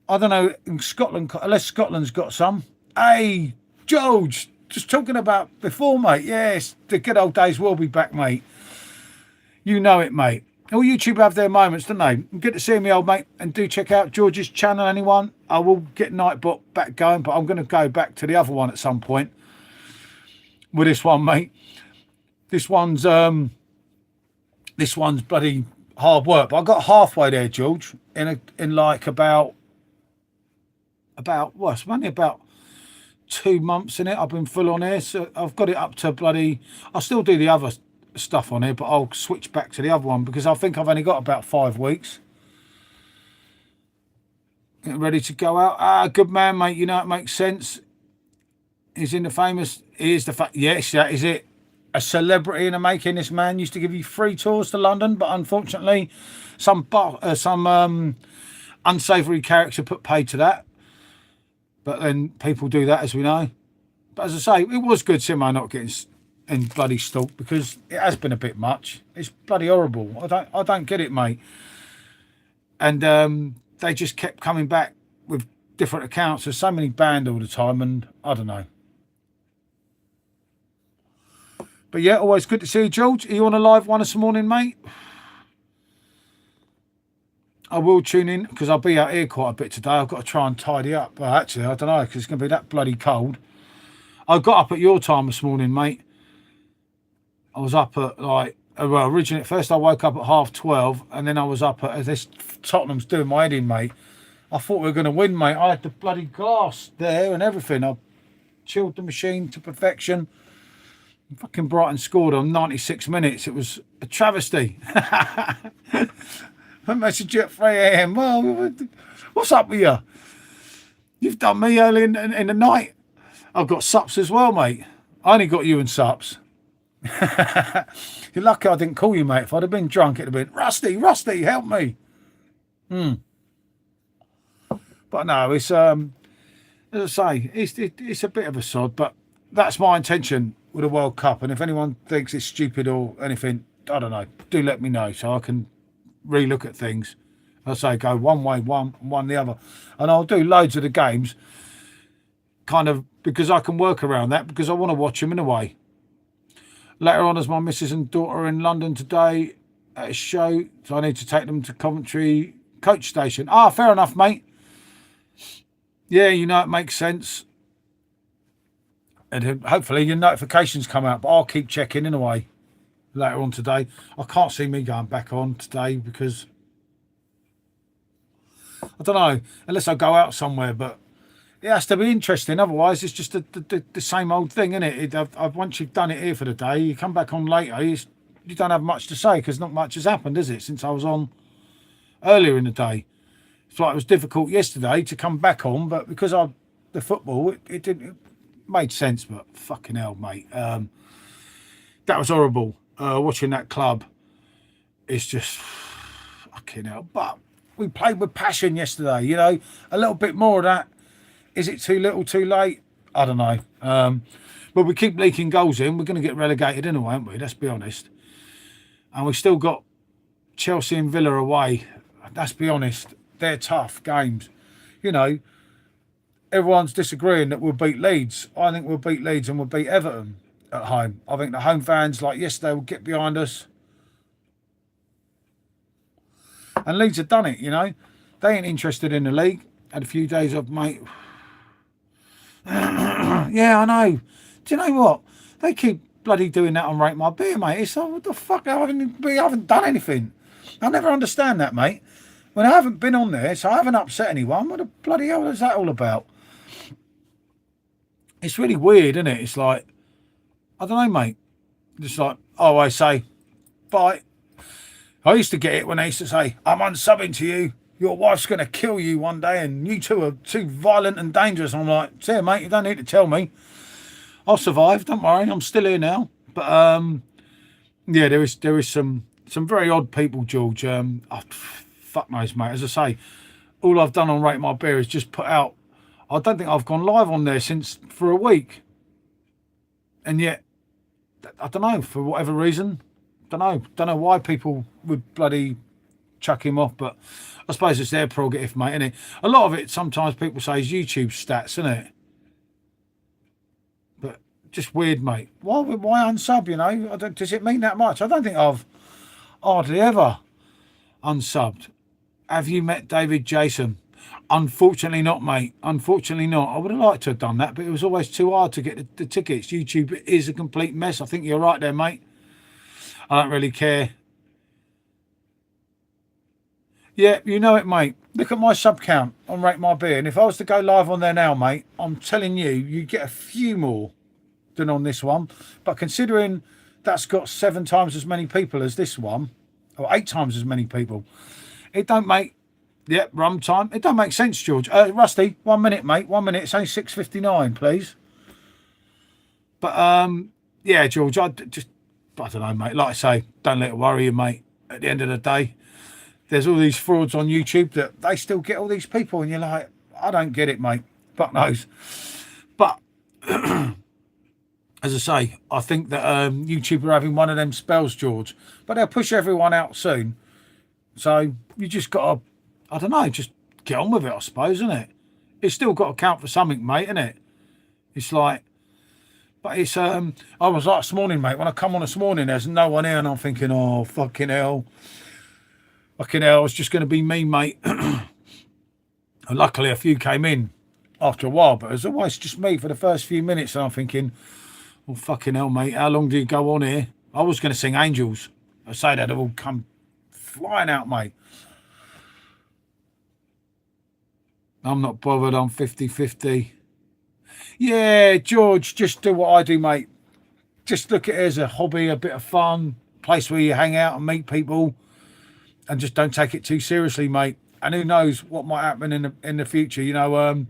S1: I don't know. In Scotland, unless Scotland's got some. Hey, George, just talking about before, mate. Yes, the good old days will be back, mate. You know it, mate. All YouTube have their moments, don't they? Good to see me, old mate. And do check out George's channel, anyone. I will get Nightbot back going, but I'm going to go back to the other one at some point with this one, mate. This one's bloody hard work. But I got halfway there, George, in like about what? It's only about 2 months in it. I've been full on here, so I've got it up to bloody. I'll still do the other stuff on here, but I'll switch back to the other one because I think I've only got about 5 weeks. Ready to go out. Good man, mate. You know it makes sense. He's in the famous. Here's the fact. Yes, that is it. A celebrity in the making. This man used to give you free tours to London, but unfortunately, some unsavoury character put paid to that. But then people do that, as we know. But as I say, it was good Simo not getting in bloody stalked because it has been a bit much. It's bloody horrible. I don't get it, mate. And they just kept coming back with different accounts. There's so many banned all the time, and I don't know. But yeah, always good to see you, George. Are you on a live one this morning, mate? I will tune in because I'll be out here quite a bit today. I've got to try and tidy up. Well, actually, I don't know because it's going to be that bloody cold. I got up at your time this morning, mate. I was up at like, well, originally, at first I woke up at 12:30 and then I was up at, this Tottenham's doing my head in, mate. I thought we were going to win, mate. I had the bloody glass there and everything. I chilled the machine to perfection. Fucking Brighton scored on 96 minutes. It was a travesty. I messaged you at 3 a.m. Well, what's up with you? You've done me early in the night. I've got sups as well, mate. I only got you and sups. You're lucky I didn't call you, mate. If I'd have been drunk, it'd have been, Rusty, help me. But no, it's, as I say, it's a bit of a sod, but that's my intention with the World Cup. And if anyone thinks it's stupid or anything, I don't know, do let me know so I can relook at things. I say go one way, one the other. And I'll do loads of the games kind of because I can work around that because I want to watch them in a way. Later on, as my missus and daughter are in London today at a show, so I need to take them to Coventry coach station. Ah, fair enough, mate. Yeah, you know, it makes sense. And hopefully your notifications come out, but I'll keep checking in a way later on today. I can't see me going back on today because I don't know, unless I go out somewhere, but it has to be interesting. Otherwise, it's just the same old thing, isn't it? Once you've done it here for the day, you come back on later, you don't have much to say because not much has happened, is it, since I was on earlier in the day. It's like it was difficult yesterday to come back on, but because of the football, it didn't. It made sense, but fucking hell, mate. That was horrible. Watching that club, it's just fucking hell. But we played with passion yesterday, you know, a little bit more of that. Is it too little, too late? I don't know. But we keep leaking goals in. We're going to get relegated anyway, aren't we? Let's be honest. And we've still got Chelsea and Villa away. Let's be honest. They're tough games. You know, everyone's disagreeing that we'll beat Leeds. I think we'll beat Leeds and we'll beat Everton at home. I think the home fans, like yesterday, will get behind us. And Leeds have done it, you know. They ain't interested in the league. Had a few days off, mate. Yeah, I know. Do you know what? They keep bloody doing that on Rate My Beer, mate. It's like, what the fuck? I haven't done anything. I never understand that, mate. When I haven't been on there, so I haven't upset anyone. What the bloody hell is that all about? It's really weird, isn't it? It's like, I don't know, mate. Just like, oh, I say, bye. I used to get it when they used to say, I'm unsubbing to you. Your wife's going to kill you one day and you two are too violent and dangerous. I'm like, see, mate, you don't need to tell me. I'll survive. Don't worry. I'm still here now. But, yeah, there is some very odd people, George. Fuck knows, mate. As I say, all I've done on Rate My Beer is just put out. I don't think I've gone live on there for a week. And yet, I don't know, for whatever reason. Don't know why people would bloody chuck him off, but I suppose it's their prerogative, mate, isn't it? A lot of it, sometimes people say, is YouTube stats, isn't it? But just weird, mate. Why unsub, you know? Does it mean that much? I don't think I've hardly ever unsubbed. Have you met David Jason? Unfortunately not, mate. Unfortunately not. I would have liked to have done that, but it was always too hard to get the tickets. YouTube is a complete mess. I think you're right there, mate. I don't really care. Yeah, you know it, mate. Look at my sub count on Rate My Beer. And if I was to go live on there now, mate, I'm telling you, you get a few more than on this one. But considering that's got 7 times as many people as this one, or 8 times as many people, it don't make, rum time. It don't make sense, George. Rusty, 1 minute, mate. 1 minute. It's only 6:59, please. But, yeah, George, I don't know, mate. Like I say, don't let it worry you, mate. At the end of the day, there's all these frauds on YouTube that they still get all these people, and you're like, I don't get it, mate. Fuck knows. But as I say, I think that YouTube are having one of them spells, George. But they'll push everyone out soon. So you just got to, I don't know, just get on with it, I suppose, isn't it? It's still got to count for something, mate, isn't it? It's like, but it's, I was like this morning, mate, when I come on this morning, there's no one here, and I'm thinking, oh, fucking hell. Fucking hell, it's just going to be me, mate. And luckily, a few came in after a while, but it was always just me for the first few minutes, and I'm thinking, oh, fucking hell, mate, how long do you go on here? I was going to sing Angels. I say that, they've all come flying out, mate. I'm not bothered. I'm 50-50. Yeah, George, just do what I do, mate. Just look at it as a hobby, a bit of fun, place where you hang out and meet people, and just don't take it too seriously, mate. And who knows what might happen in the future? You know,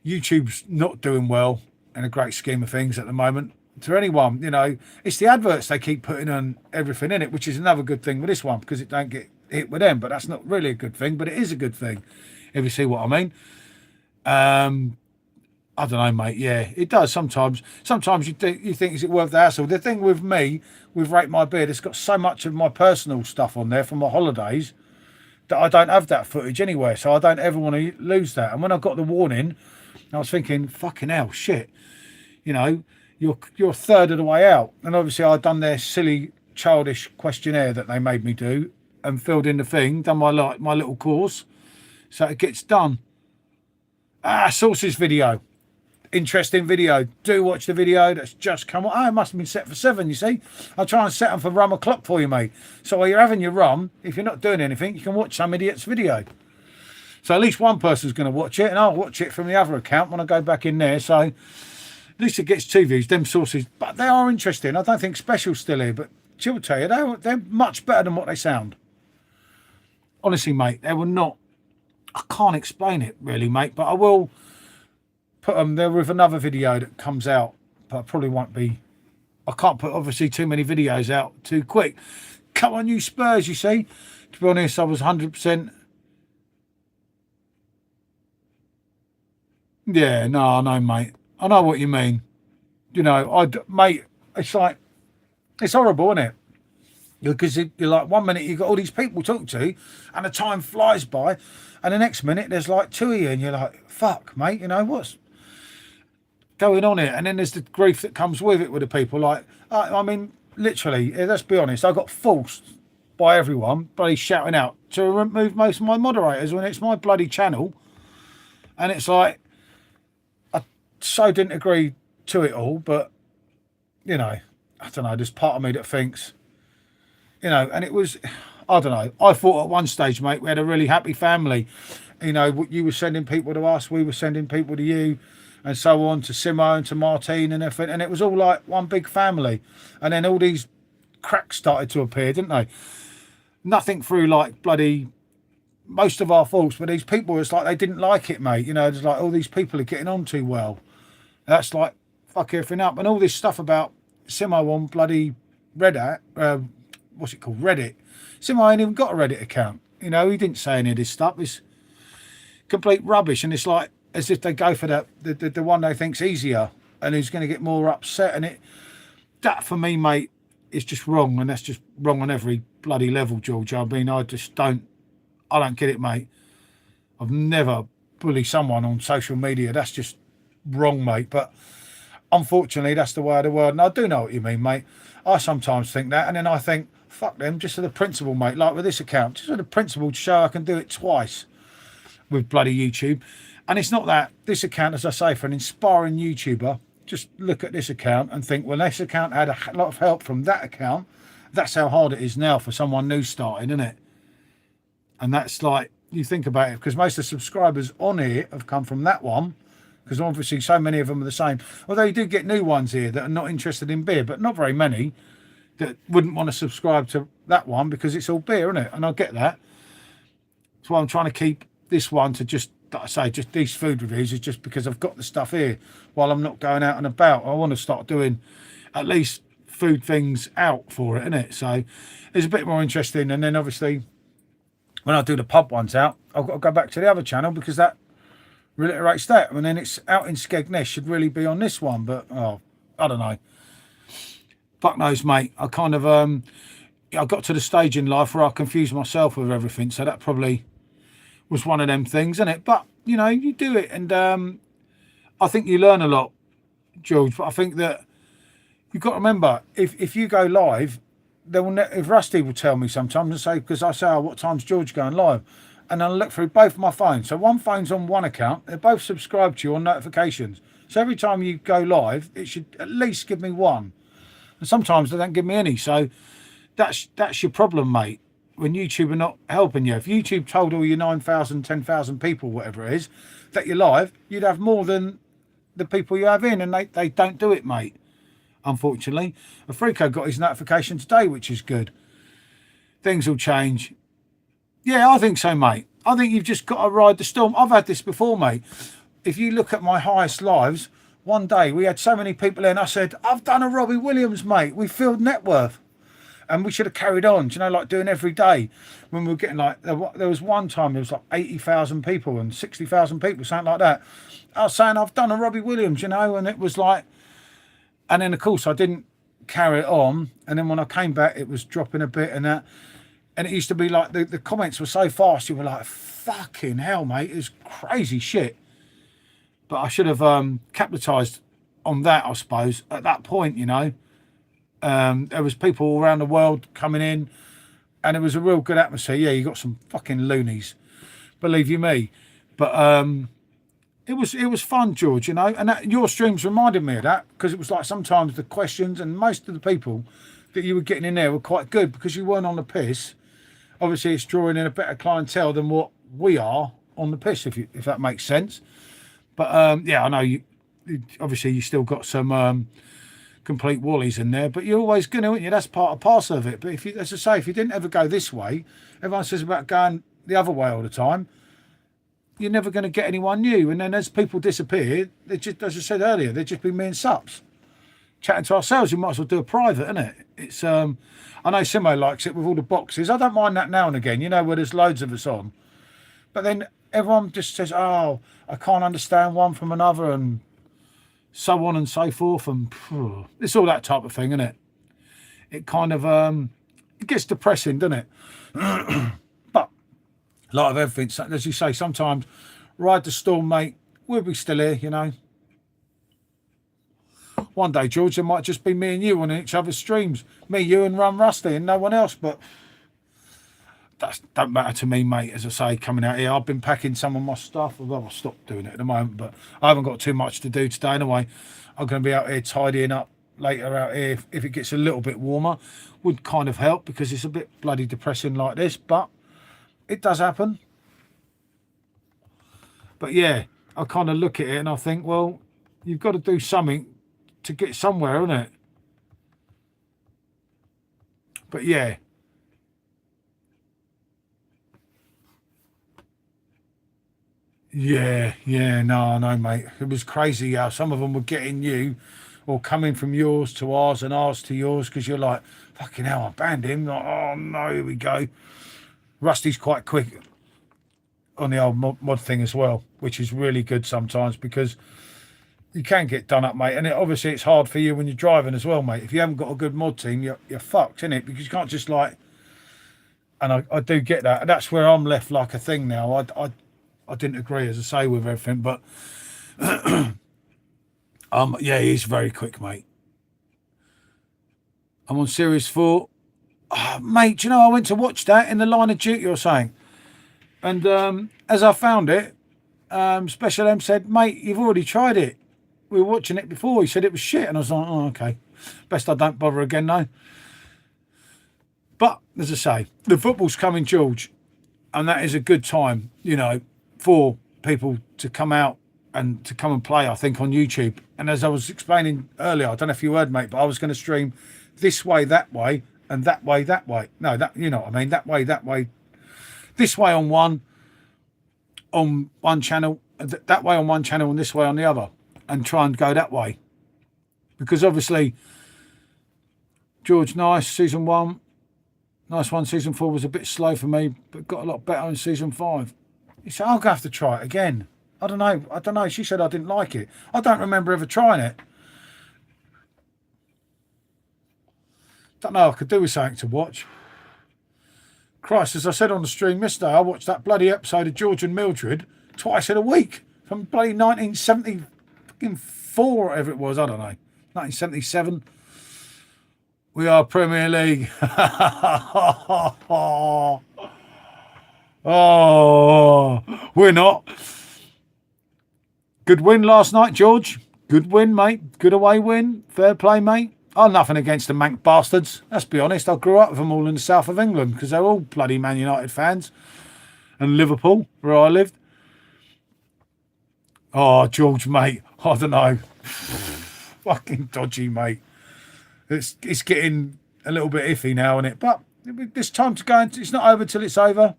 S1: YouTube's not doing well in a great scheme of things at the moment. To anyone, you know, it's the adverts they keep putting on everything in it, which is another good thing with this one because it don't get hit with them. But that's not really a good thing, but it is a good thing if you see what I mean. I don't know, mate. Yeah, it does sometimes. Sometimes you think, is it worth the hassle? The thing with me, with Rate My Beard, it's got so much of my personal stuff on there from my holidays that I don't have that footage anywhere. So I don't ever want to lose that. And when I got the warning, I was thinking, fucking hell, shit. You know, you're a third of the way out. And obviously I'd done their silly, childish questionnaire that they made me do and filled in the thing, done my little course. So it gets done. Sources video. Interesting video. Do watch the video that's just come on. Oh, it must have been set for 7, you see. I'll try and set them for rum o'clock for you, mate. So while you're having your rum, if you're not doing anything, you can watch some idiot's video. So at least one person's going to watch it, and I'll watch it from the other account when I go back in there. So at least it gets 2 views, them sources. But they are interesting. I don't think Special's still here, but she'll tell you, they're much better than what they sound. Honestly, mate, they were not. I can't explain it really, mate, but I will put them there with another video that comes out, but I probably won't be. I can't put obviously too many videos out too quick. Come on, you Spurs, you see. To be honest, I was 100%. Yeah, no, I know, mate. I know what you mean. You know, mate, it's like, it's horrible, isn't it? Because you're like, 1 minute you've got all these people to talk to, and the time flies by, and the next minute there's like 2 of you, and you're like, fuck, mate, you know, what's going on here? And then there's the grief that comes with it with the people. Like, I mean, literally, let's be honest, I got forced by everyone, bloody shouting out, to remove most of my moderators when it's my bloody channel. And it's like, I so didn't agree to it all, but, you know, I don't know, there's part of me that thinks, you know, and it was, I don't know. I thought at one stage, mate, we had a really happy family. You know, you were sending people to us, we were sending people to you, and so on, to Simo and to Martine and everything. And it was all like one big family. And then all these cracks started to appear, didn't they? Nothing through like bloody most of our faults, but these people, it's like they didn't like it, mate. You know, it's like all these people are getting on too well. That's like, fuck everything up. And all this stuff about Simo on bloody Reddit, what's it called, Reddit. Simo ain't even got a Reddit account. You know, he didn't say any of this stuff. It's complete rubbish. And it's like as if they go for the one they think's easier and who's going to get more upset. And that for me, mate, is just wrong. And that's just wrong on every bloody level, George. I mean, I don't get it, mate. I've never bullied someone on social media. That's just wrong, mate. But unfortunately, that's the way of the world. And I do know what you mean, mate. I sometimes think that. And then I think, fuck them, just for the principle, mate. Like with this account, just for the principle to show I can do it twice with bloody YouTube. And it's not that. This account, as I say, for an inspiring YouTuber, just look at this account and think, well, this account had a lot of help from that account. That's how hard it is now for someone new starting, isn't it? And that's like, you think about it, because most of the subscribers on here have come from that one, because obviously so many of them are the same. Although you do get new ones here that are not interested in beer, but not very many that wouldn't want to subscribe to that one because it's all beer, isn't it? And I get that. That's why I'm trying to keep this one to just, like I say, just these food reviews is just because I've got the stuff here while I'm not going out and about. I want to start doing at least food things out for it, innit? So it's a bit more interesting. And then obviously when I do the pub ones out, I've got to go back to the other channel because that reiterates that. And then it's out in Skegness, should really be on this one, but oh, I don't know. Fuck knows, mate. I kind of I got to the stage in life where I confused myself with everything, so that probably was one of them things, isn't it? But you know, you do it, and I think you learn a lot, George. But I think that you've got to remember, if you go live, if Rusty will tell me sometimes and say, because I say, oh, what time's George going live? And I'll look through both my phones. So one phone's on one account. They're both subscribed to you on notifications. So every time you go live, it should at least give me one. And sometimes they don't give me any. So that's your problem, mate, when YouTube are not helping you. If YouTube told all your 9,000, 10,000 people, whatever it is, that you're live, you'd have more than the people you have in, and they don't do it, mate. Unfortunately, Afriko got his notification today, which is good. Things will change. Yeah, I think so, mate. I think you've just got to ride the storm. I've had this before, mate. If you look at my highest lives, one day we had so many people in, I said, I've done a Robbie Williams, mate. We filled Networth. And we should have carried on, do you know, like doing every day. When we were getting like, there was one time there was like 80,000 people and 60,000 people, something like that. I was saying, I've done a Robbie Williams, you know, and it was like, and then of course I didn't carry it on. And then when I came back, it was dropping a bit and that. And it used to be like, the comments were so fast, you were like, fucking hell, mate, it's crazy shit. But I should have capitalised on that, I suppose, at that point, you know. There was people all around the world coming in, and it was a real good atmosphere. Yeah, you got some fucking loonies, believe you me. But it was fun, George, you know. And that, your streams reminded me of that, because it was like sometimes the questions and most of the people that you were getting in there were quite good because you weren't on the piss. Obviously, it's drawing in a better clientele than what we are on the piss, if that makes sense. But yeah, I know you. Obviously, you still got some. Complete wallies in there, but you're always going to, aren't you? That's part and parcel of it. But if you, as I say, if you didn't ever go this way, everyone says about going the other way all the time, you're never going to get anyone new. And then as people disappear, they just, as I said earlier, they'd just be me and Sups chatting to ourselves. You might as well do a private, isn't it? It's I know Simo likes it with all the boxes. I don't mind that now and again, you know, where there's loads of us on. But then everyone just says, oh, I can't understand one from another, and so on and so forth, and it's all that type of thing, isn't it? It kind of it gets depressing, doesn't it? But a lot of everything, as you say, sometimes ride the storm, mate. We'll be still here, you know. One day, George, it might just be me and you on each other's streams, me, you, and Run Rusty, and no one else. But that don't matter to me, mate. As I say, coming out here, I've been packing some of my stuff. Although I've stopped doing it at the moment, but I haven't got too much to do today anyway. I'm going to be out here tidying up later out here. If it gets a little bit warmer, would kind of help, because it's a bit bloody depressing like this, but it does happen. But yeah, I kind of look at it and I think, well, you've got to do something to get somewhere, isn't it? But yeah. Yeah, no, mate. It was crazy how some of them were getting you or coming from yours to ours and ours to yours, because you're like, fucking hell, I banned him. Like, oh no, here we go. Rusty's quite quick on the old mod thing as well, which is really good sometimes, because you can get done up, mate. And obviously it's hard for you when you're driving as well, mate. If you haven't got a good mod team, you're fucked, innit? Because you can't just like, and I do get that. And that's where I'm left like a thing now. I didn't agree, as I say, with everything, but yeah, he's very quick, mate. I'm on Series 4. Oh, mate, do you know, I went to watch that in the line of duty or something. And as I found it, Special M said, mate, you've already tried it. We were watching it before. He said it was shit. And I was like, oh, okay. Best I don't bother again, though. But, as I say, the football's coming, George. And that is a good time, you know, for people to come out and to come and play, I think, on YouTube. And as I was explaining earlier, I don't know if you heard, mate, but I was going to stream this way, that way, and that way, that way. No, that, you know what I mean? That way, this way on one channel, that way on one channel, and this way on the other, and try and go that way. Because obviously, George, nice, season 1. Nice one. Season 4 was a bit slow for me, but got a lot better in season 5. He said, I'll have to try it again. I don't know. She said I didn't like it. I don't remember ever trying it. Don't know, I could do with something to watch. Christ, as I said on the stream yesterday, I watched that bloody episode of George and Mildred twice in a week. From bloody 1974, or whatever it was, I don't know. 1977. We are Premier League. Oh, we're not. Good win last night, George. Good win, mate. Good away win. Fair play, mate. I'm nothing against the Manc bastards. Let's be honest. I grew up with them all in the south of England because they're all bloody Man United fans. And Liverpool, where I lived. Oh, George, mate. I don't know. Fucking dodgy, mate. It's getting a little bit iffy now, isn't it? But there's time to go. It's not over till it's over.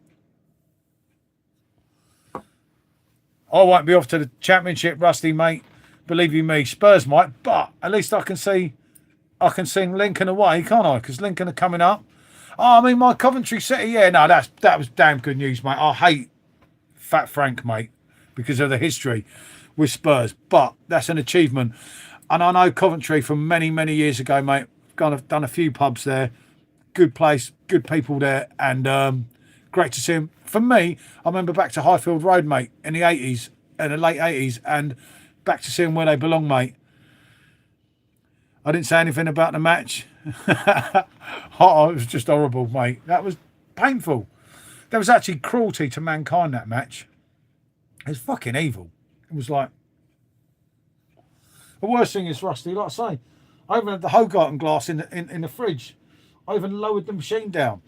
S1: I won't be off to the Championship, Rusty, mate. Believe you me, Spurs might, but at least I can sing Lincoln away, can't I? Because Lincoln are coming up. Oh, I mean, my Coventry City, yeah, no, that was damn good news, mate. I hate Fat Frank, mate, because of the history with Spurs, but that's an achievement. And I know Coventry from many, many years ago, mate. I've done a few pubs there. Good place, good people there, and great to see them. For me, I remember back to Highfield Road, mate, in the 80s, in the late 80s, and back to see them where they belong, mate. I didn't say anything about the match. Oh, it was just horrible, mate. That was painful. There was actually cruelty to mankind, that match. It was fucking evil. It was like... The worst thing is, Rusty, like I say, I even had the Hogarten glass in the fridge. I even lowered the machine down.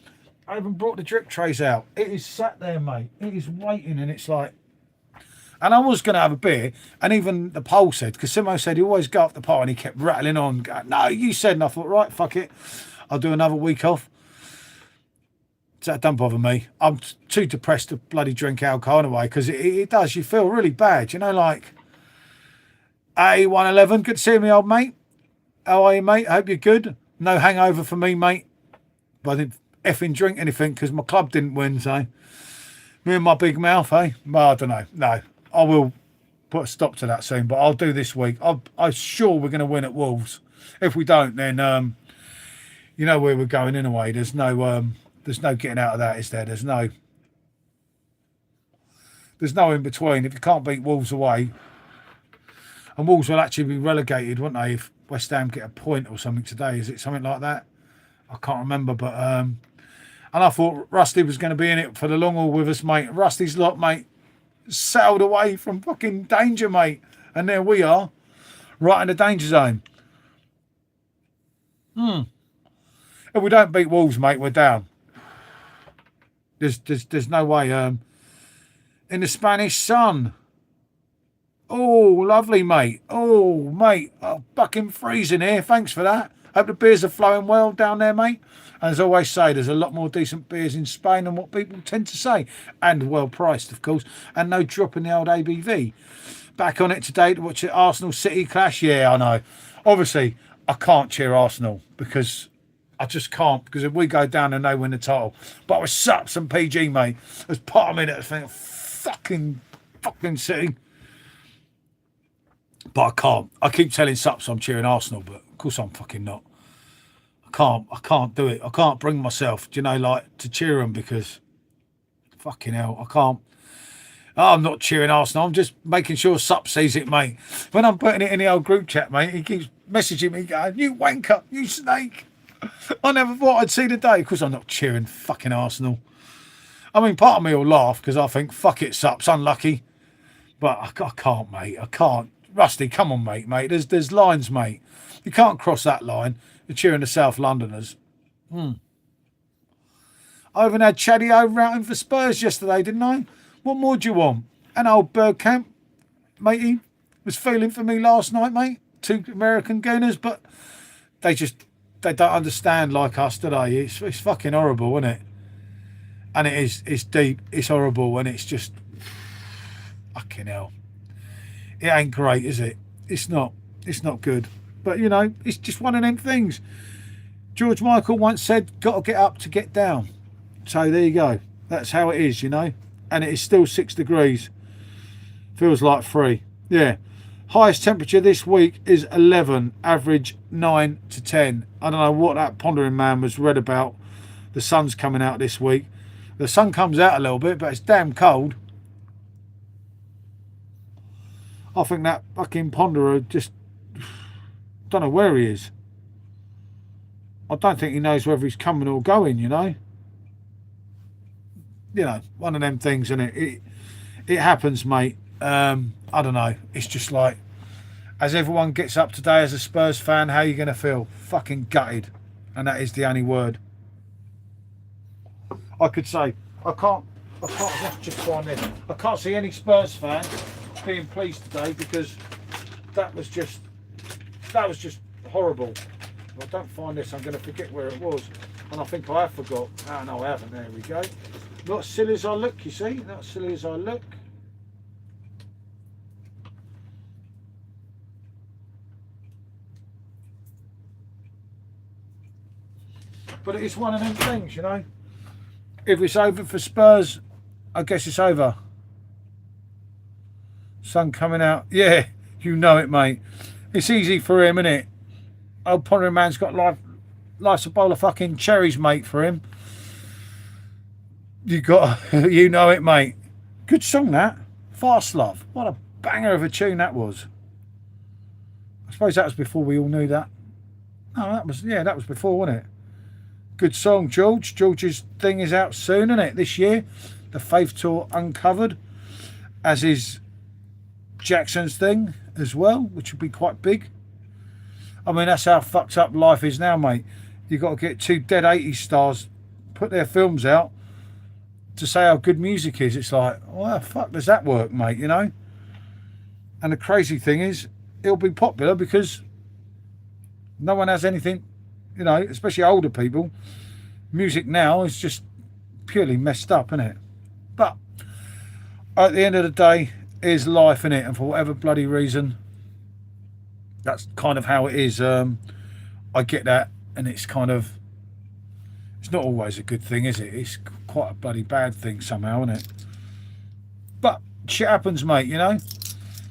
S1: I even brought the drip trays out. It is sat there, mate. It is waiting, and it's like... And I was going to have a beer, and even the pole said, because Simo said he always go up the pole, and he kept rattling on, going, no, you said, and I thought, right, fuck it. I'll do another week off. So that don't bother me. I'm too depressed to bloody drink alcohol anyway, because it does. You feel really bad, you know, like... A111, good to see me, old mate. How are you, mate? I hope you're good. No hangover for me, mate. But I didn't effing drink anything because my club didn't win, so... Me and my big mouth, eh? Well, I don't know. No, I will put a stop to that soon, but I'll do this week. I'm sure we're going to win at Wolves. If we don't, then you know where we're going anyway. There's no getting out of that, is there? There's no in between. If you can't beat Wolves away, and Wolves will actually be relegated, won't they? If West Ham get a point or something today, is it something like that? I can't remember, but and I thought Rusty was going to be in it for the long haul with us, mate. Rusty's lot, mate, sailed away from fucking danger, mate. And there we are, right in the danger zone. If we don't beat Wolves, mate, we're down. There's no way. In the Spanish sun. Oh, lovely, mate. Oh, mate, fucking freezing here. Thanks for that. Hope the beers are flowing well down there, mate. And as I always say, there's a lot more decent beers in Spain than what people tend to say. And well priced, of course. And no drop in the old ABV. Back on it today to watch the Arsenal City clash. Yeah, I know. Obviously, I can't cheer Arsenal because I just can't. Because if we go down and they win the title. But I was Sups and PG, mate. There's part of me that think, fucking City. But I can't. I keep telling Sups I'm cheering Arsenal, but of course I'm fucking not. I can't do it. I can't bring myself, you know, like to cheer them because fucking hell, I can't. I'm not cheering Arsenal. I'm just making sure Sup sees it, mate. When I'm putting it in the old group chat, mate, he keeps messaging me going, you wanker, you snake. I never thought I'd see the day. Of course I'm not cheering fucking Arsenal. I mean, part of me will laugh because I think, fuck it, Sup's unlucky. But I can't, mate. I can't. Rusty, come on, mate. There's lines, mate. You can't cross that line. You're cheering the South Londoners. I even had Chaddy over routing for Spurs yesterday, didn't I? What more do you want? An old Bergkamp, matey, was feeling for me last night, mate. 2 American Gooners, but they don't understand like us, do they? It's fucking horrible, isn't it? And it's deep, it's horrible, and it's just fucking hell. It ain't great, is it? It's not good. But, you know, it's just one of them things. George Michael once said, got to get up to get down. So there you go. That's how it is, you know. And it is still 6 degrees. Feels like 3. Yeah. Highest temperature this week is 11. Average 9 to 10. I don't know what that pondering man was read about. The sun's coming out this week. The sun comes out a little bit, but it's damn cold. I think that fucking ponderer just... don't know where he is. I don't think he knows whether he's coming or going, you know. You know, one of them things, isn't it? It happens, mate. I don't know. It's just like... as everyone gets up today as a Spurs fan, how are you going to feel? Fucking gutted. And that is the only word I could say. I can't let's just find this. I can't see any Spurs fan being pleased today, because that was just horrible. If I don't find this, I'm going to forget where it was. And I think I have forgot. Oh no, I haven't. There we go. Not as silly as I look, you see. Not as silly as I look. But it's one of them things, you know. If it's over for Spurs, I guess it's over. Sun coming out. Yeah, you know it, mate. It's easy for him, isn't it? Old Pondering Man's got life's a bowl of fucking cherries, mate, for him. You got, you know it, mate. Good song, that. Fast Love. What a banger of a tune that was. I suppose that was before we all knew that. No, that was before, wasn't it? Good song, George. George's thing is out soon, isn't it? This year. The Faith Tour Uncovered. As is Jackson's thing as well, which would be quite big. I mean, that's how fucked up life is now, mate. You've got to get two dead 80s stars, put their films out to say how good music is. It's like, well, how the fuck does that work, mate, you know? And the crazy thing is, it'll be popular because no one has anything, you know, especially older people. Music now is just purely messed up, isn't it? But at the end of the day, is life, in it, and for whatever bloody reason, that's kind of how it is. I get that, and it's kind of, it's not always a good thing, is it? It's quite a bloody bad thing somehow, isn't it? But shit happens, mate, you know.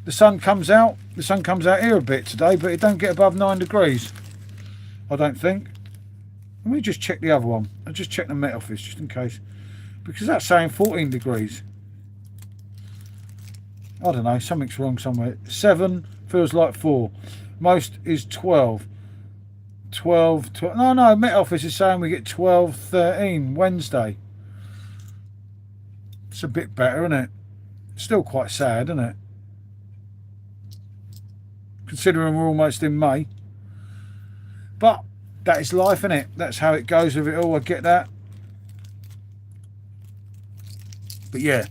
S1: The sun comes out here a bit today, but it don't get above 9 degrees, I don't think. Let me just check the other one. I'll just check the Met Office just in case, because that's saying 14 degrees. I don't know, something's wrong somewhere. 7 feels like 4. Most is 12. 12. No, Met Office is saying we get 12, 13 Wednesday. It's a bit better, isn't it? Still quite sad, isn't it? Considering we're almost in May. But that is life, isn't it? That's how it goes with it all. I get that. But yeah.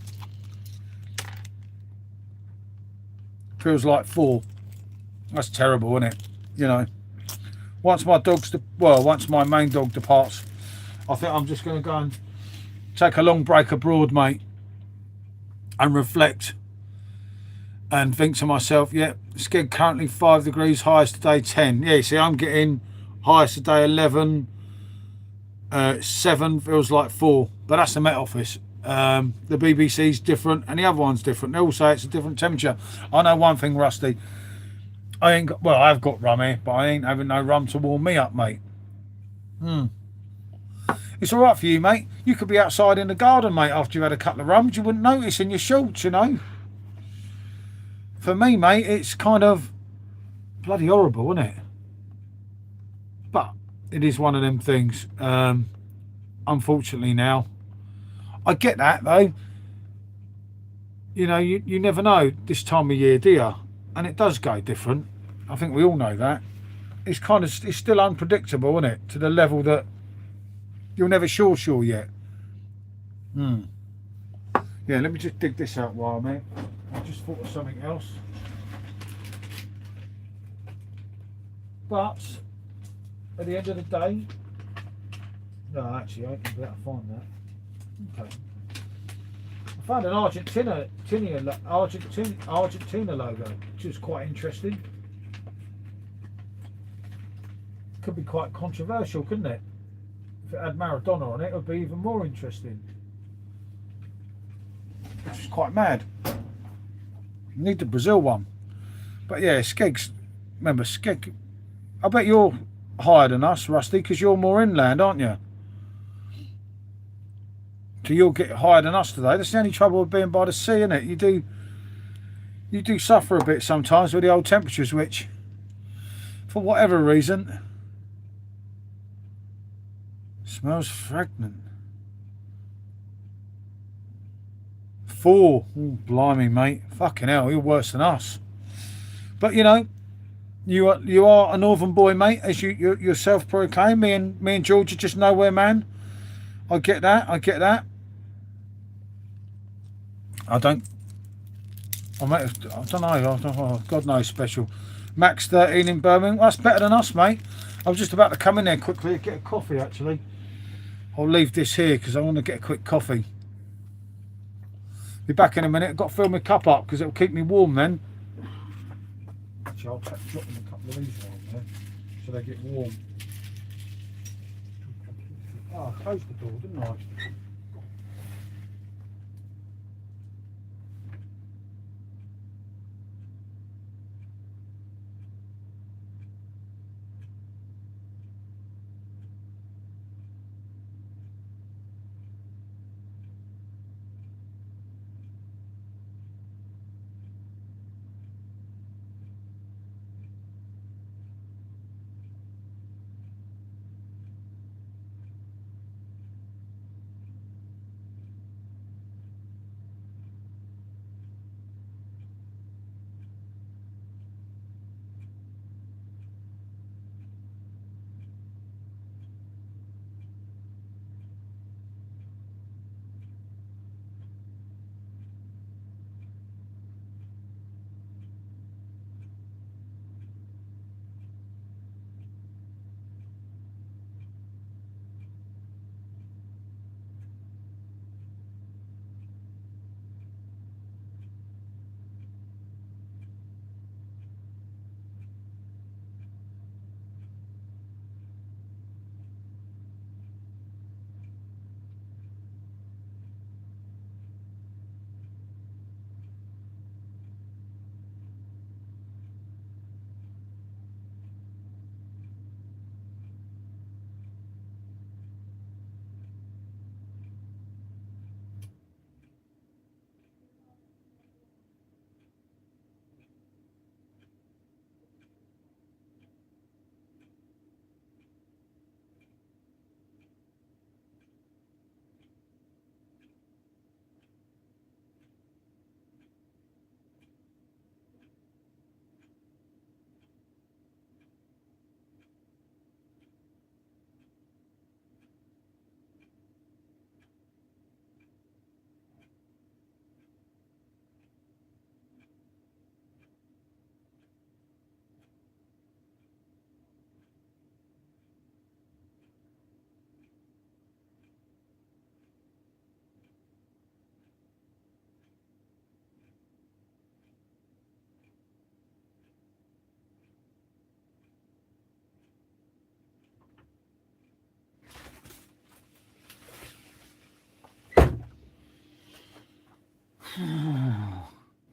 S1: Feels like 4. That's terrible, isn't it? You know. Once my main dog departs, I think I'm just going to go and take a long break abroad, mate, and reflect and think to myself, yeah, Skeg currently 5 degrees, highest today 10. Yeah, see, I'm getting highest today 11, 7 feels like 4, but that's the Met Office. The BBC's different and the other one's different. They all say it's a different temperature. I know one thing, Rusty. I've got rum here, but I ain't having no rum to warm me up, mate. It's all right for you, mate. You could be outside in the garden, mate, after you've had a couple of rums. You wouldn't notice in your shorts, you know. For me, mate, it's kind of bloody horrible, isn't it? But it is one of them things. Unfortunately now. I get that, though. You know, you never know this time of year, do you? And it does go different. I think we all know that. It's still unpredictable, isn't it? To the level that you're never sure yet. Yeah, let me just dig this out while I'm here. I just thought of something else. But at the end of the day, no, actually, I can be able to find that. Okay. I found an Argentina logo, which is quite interesting. Could be quite controversial, couldn't it? If it had Maradona on it, it would be even more interesting. Which is quite mad. Need the Brazil one. But yeah, remember Skeg, I bet you're higher than us, Rusty, because you're more inland, aren't you? So you'll get higher than us today. That's the only trouble with being by the sea, isn't it? You do suffer a bit sometimes with the old temperatures, which, for whatever reason, smells fragrant. 4. Ooh, blimey, mate. Fucking hell, you're worse than us. But, you know, You are a northern boy, mate, as you yourself proclaim. Me and George are just nowhere, man. I get that. I get that. I don't. I don't know. God knows special. Max 13 in Birmingham. That's better than us, mate. I was just about to come in there quickly and get a coffee. Actually, I'll leave this here because I want to get a quick coffee. Be back in a minute. I've got to fill my cup up because it'll keep me warm then. Actually, I'll drop them a couple of these on there so they get warm. Oh, I closed the door, didn't I?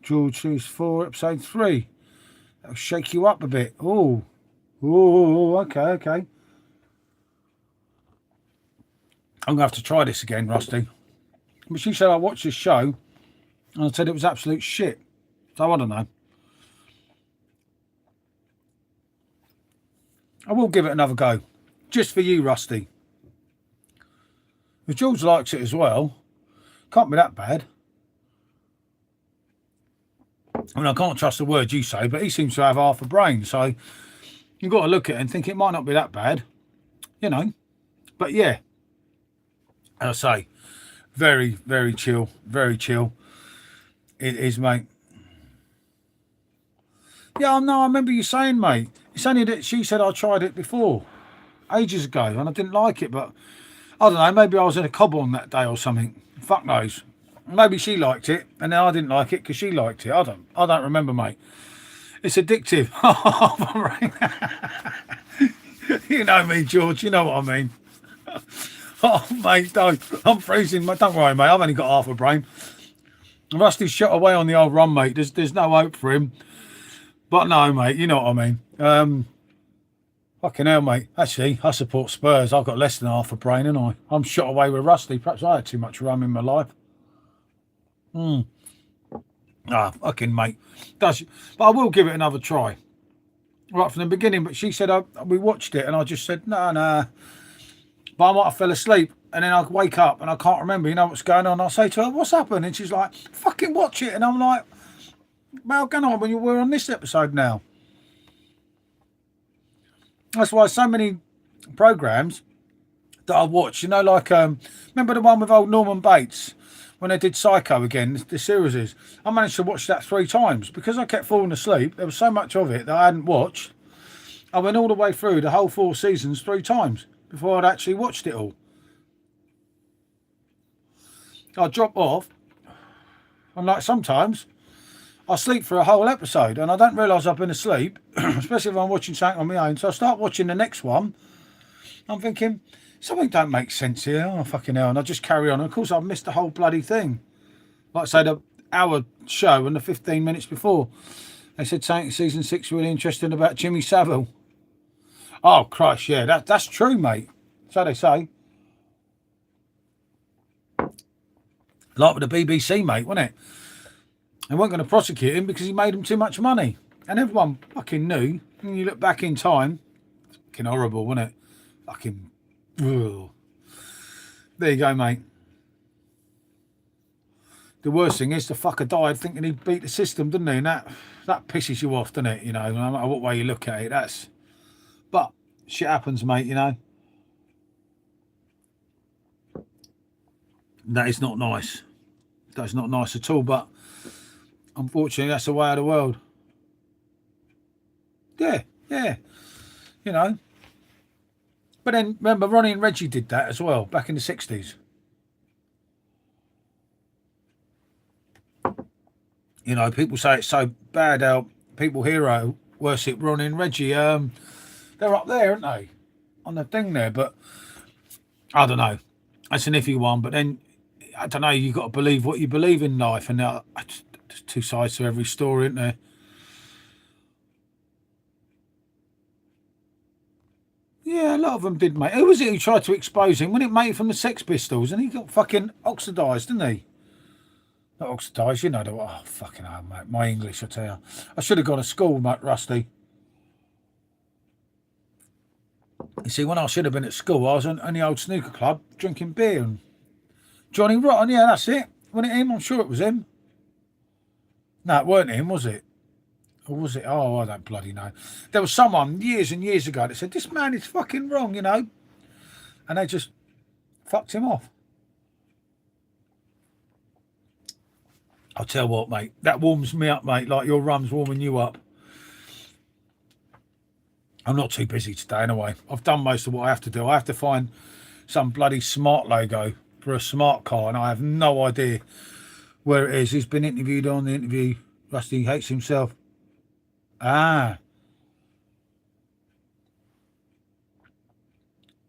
S1: George Series 4, episode 3. That'll shake you up a bit. Oh, okay. I'm gonna have to try this again, Rusty. But she said I watched this show and I said it was absolute shit. So I don't know. I will give it another go. Just for you, Rusty. If George likes it as well, can't be that bad. I mean, I can't trust the words you say, but he seems to have half a brain. So you've got to look at it and think it might not be that bad, you know. But yeah, as I say, very, very chill. Very chill. It is, mate. Yeah, no, I remember you saying, mate. It's only that she said I tried it before, ages ago, and I didn't like it. But I don't know, maybe I was in a cob on that day or something. Fuck knows. Maybe she liked it, and then I didn't like it because she liked it. I don't remember, mate. It's addictive. You know me, George. You know what I mean. Oh, mate, don't. I'm freezing. Don't worry, mate. I've only got half a brain. Rusty's shot away on the old run, mate. There's no hope for him. But no, mate. You know what I mean. Fucking hell, mate. Actually, I support Spurs. I've got less than half a brain, and I'm shot away with Rusty. Perhaps I had too much rum in my life. Fucking mate. But I will give it another try. Right from the beginning. But she said we watched it and I just said, no. But I might have fell asleep and then I wake up and I can't remember, you know, what's going on. I say to her, what's happened? And she's like, fucking watch it. And I'm like, well, going on when we're on this episode now. That's why so many programs that I watch, you know, like remember the one with old Norman Bates when they did Psycho again, the series is. I managed to watch that 3 times because I kept falling asleep. There was so much of it that I hadn't watched. I went all the way through the whole 4 seasons 3 times before I'd actually watched it all. I drop off, and like sometimes I sleep for a whole episode and I don't realise I've been asleep, especially if I'm watching something on my own. So I start watching the next one. I'm thinking, something don't make sense here. Oh, fucking hell. And I just carry on. And of course, I've missed the whole bloody thing. Like I say, the hour show and the 15 minutes before. They said something season 6 really interesting about Jimmy Savile. Oh, Christ, yeah, that's true, mate. So they say. Like with the BBC, mate, wasn't it? They weren't going to prosecute him because he made them too much money. And everyone fucking knew. And you look back in time, fucking horrible, wasn't it? Fucking, ugh. There you go, mate. The worst thing is the fucker died thinking he beat the system, didn't he? And that pisses you off, doesn't it? You know, no matter what way you look at it, but shit happens, mate, you know. That is not nice. That's not nice at all, but unfortunately, that's the way of the world. Yeah. You know. But then, remember, Ronnie and Reggie did that as well, back in the 60s. You know, people say it's so bad how people hero worship Ronnie and Reggie. They're up there, aren't they? On the thing there, but I don't know. That's an iffy one, but then, I don't know, you've got to believe what you believe in life, and there's 2 sides to every story, isn't there? Yeah, a lot of them did, mate. Who was it who tried to expose him? Wasn't it mate from the Sex Pistols? And he got fucking oxidised, didn't he? Not oxidised, you know. Oh, fucking hell, mate. My English, I tell you. I should have gone to school, mate, Rusty. You see, when I should have been at school, I was in the old snooker club drinking beer. And Johnny Rotten, yeah, that's it. Wasn't it him? I'm sure it was him. No, it weren't him, was it? Or was it? Oh, I don't bloody know. There was someone years and years ago that said, this man is fucking wrong, you know. And they just fucked him off. I'll tell you what, mate. That warms me up, mate, like your rum's warming you up. I'm not too busy today anyway. I've done most of what I have to do. I have to find some bloody smart logo for a smart car, and I have no idea where it is. He's been interviewed on the interview. Rusty hates himself. Yeah,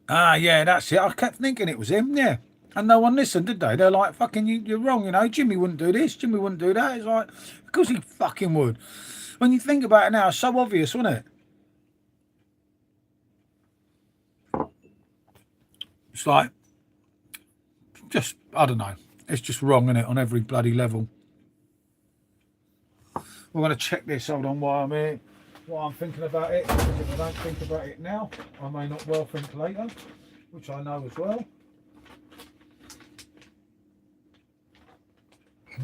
S1: that's it. I kept thinking it was him, yeah. And no one listened, did they? They're like, fucking, you're wrong, you know. Jimmy wouldn't do this. Jimmy wouldn't do that. It's like, of course he fucking would. When you think about it now, it's so obvious, wasn't it? It's like, just, I don't know. It's just wrong, isn't it, on every bloody level. We're going to check this. Hold on, while I'm here. While I'm thinking about it. Because if I don't think about it now, I may not well think later. Which I know as well.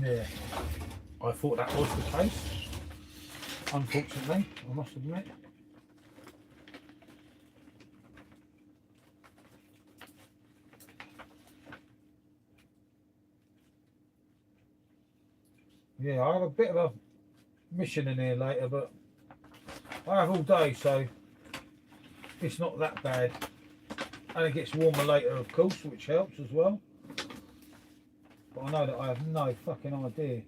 S1: Yeah. I thought that was the case. Unfortunately, I must admit. Yeah, I have a bit of a mission in here later, but I have all day, so it's not that bad. And it gets warmer later, of course, which helps as well. But I know that I have no fucking idea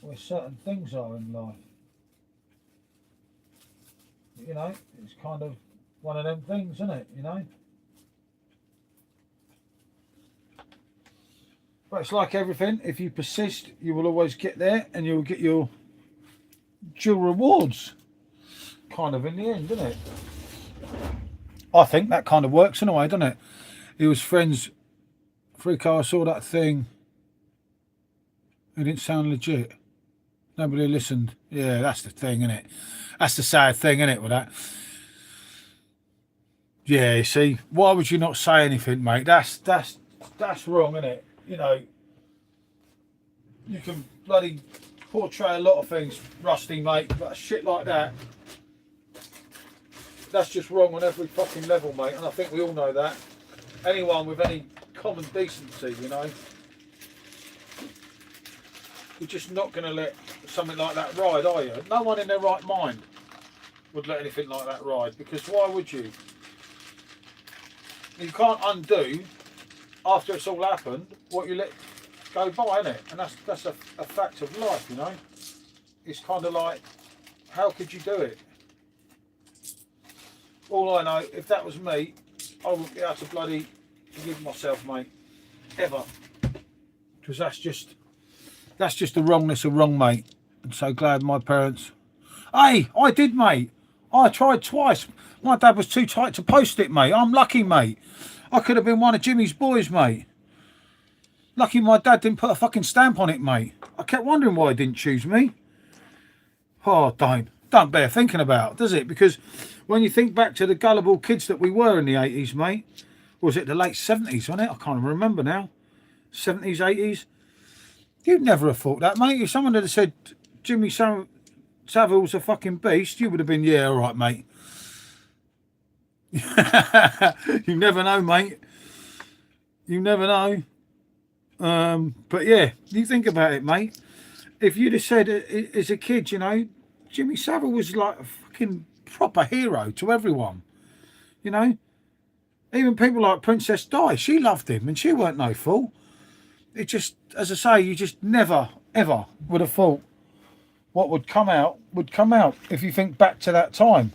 S1: where certain things are in life. You know, it's kind of one of them things, isn't it? You know? But it's like everything. If you persist, you will always get there, and you'll get your due rewards. Kind of in the end, doesn't it? I think that kind of works in a way, doesn't it? He was friends. Freako, I saw that thing. It didn't sound legit. Nobody listened. Yeah, that's the thing, isn't it? That's the sad thing, isn't it, with that? Yeah, you see, why would you not say anything, mate? That's wrong, isn't it? You know, you can bloody portray a lot of things, Rusty, mate, but shit like that, that's just wrong on every fucking level, mate, and I think we all know that. Anyone with any common decency, you know, you're just not going to let something like that ride, are you? No one in their right mind would let anything like that ride, because why would you? You can't undo, after it's all happened, what you let go by, innit? And that's a fact of life, you know? It's kind of like, how could you do it? All I know, if that was me, I wouldn't be able to bloody forgive myself, mate, ever, because that's just the wrongness of wrong, mate. I'm so glad my parents. Hey, I did, mate. I tried twice. My dad was too tight to post it, mate. I'm lucky, mate. I could have been one of Jimmy's boys, mate. Lucky my dad didn't put a fucking stamp on it, mate. I kept wondering why he didn't choose me. Oh, don't bear thinking about, does it? Because when you think back to the gullible kids that we were in the 80s, mate, or was it the late 70s, wasn't it? I can't remember now. 70s, 80s. You'd never have thought that, mate. If someone had said Jimmy Savile's a fucking beast, you would have been, yeah, all right, mate. You never know, mate. You never know. But yeah, you think about it, mate. If you'd have said as a kid, you know, Jimmy Savile was like a fucking proper hero to everyone. You know, even people like Princess Di, she loved him and she weren't no fool. It just, as I say, you just never, ever would have thought what would come out if you think back to that time.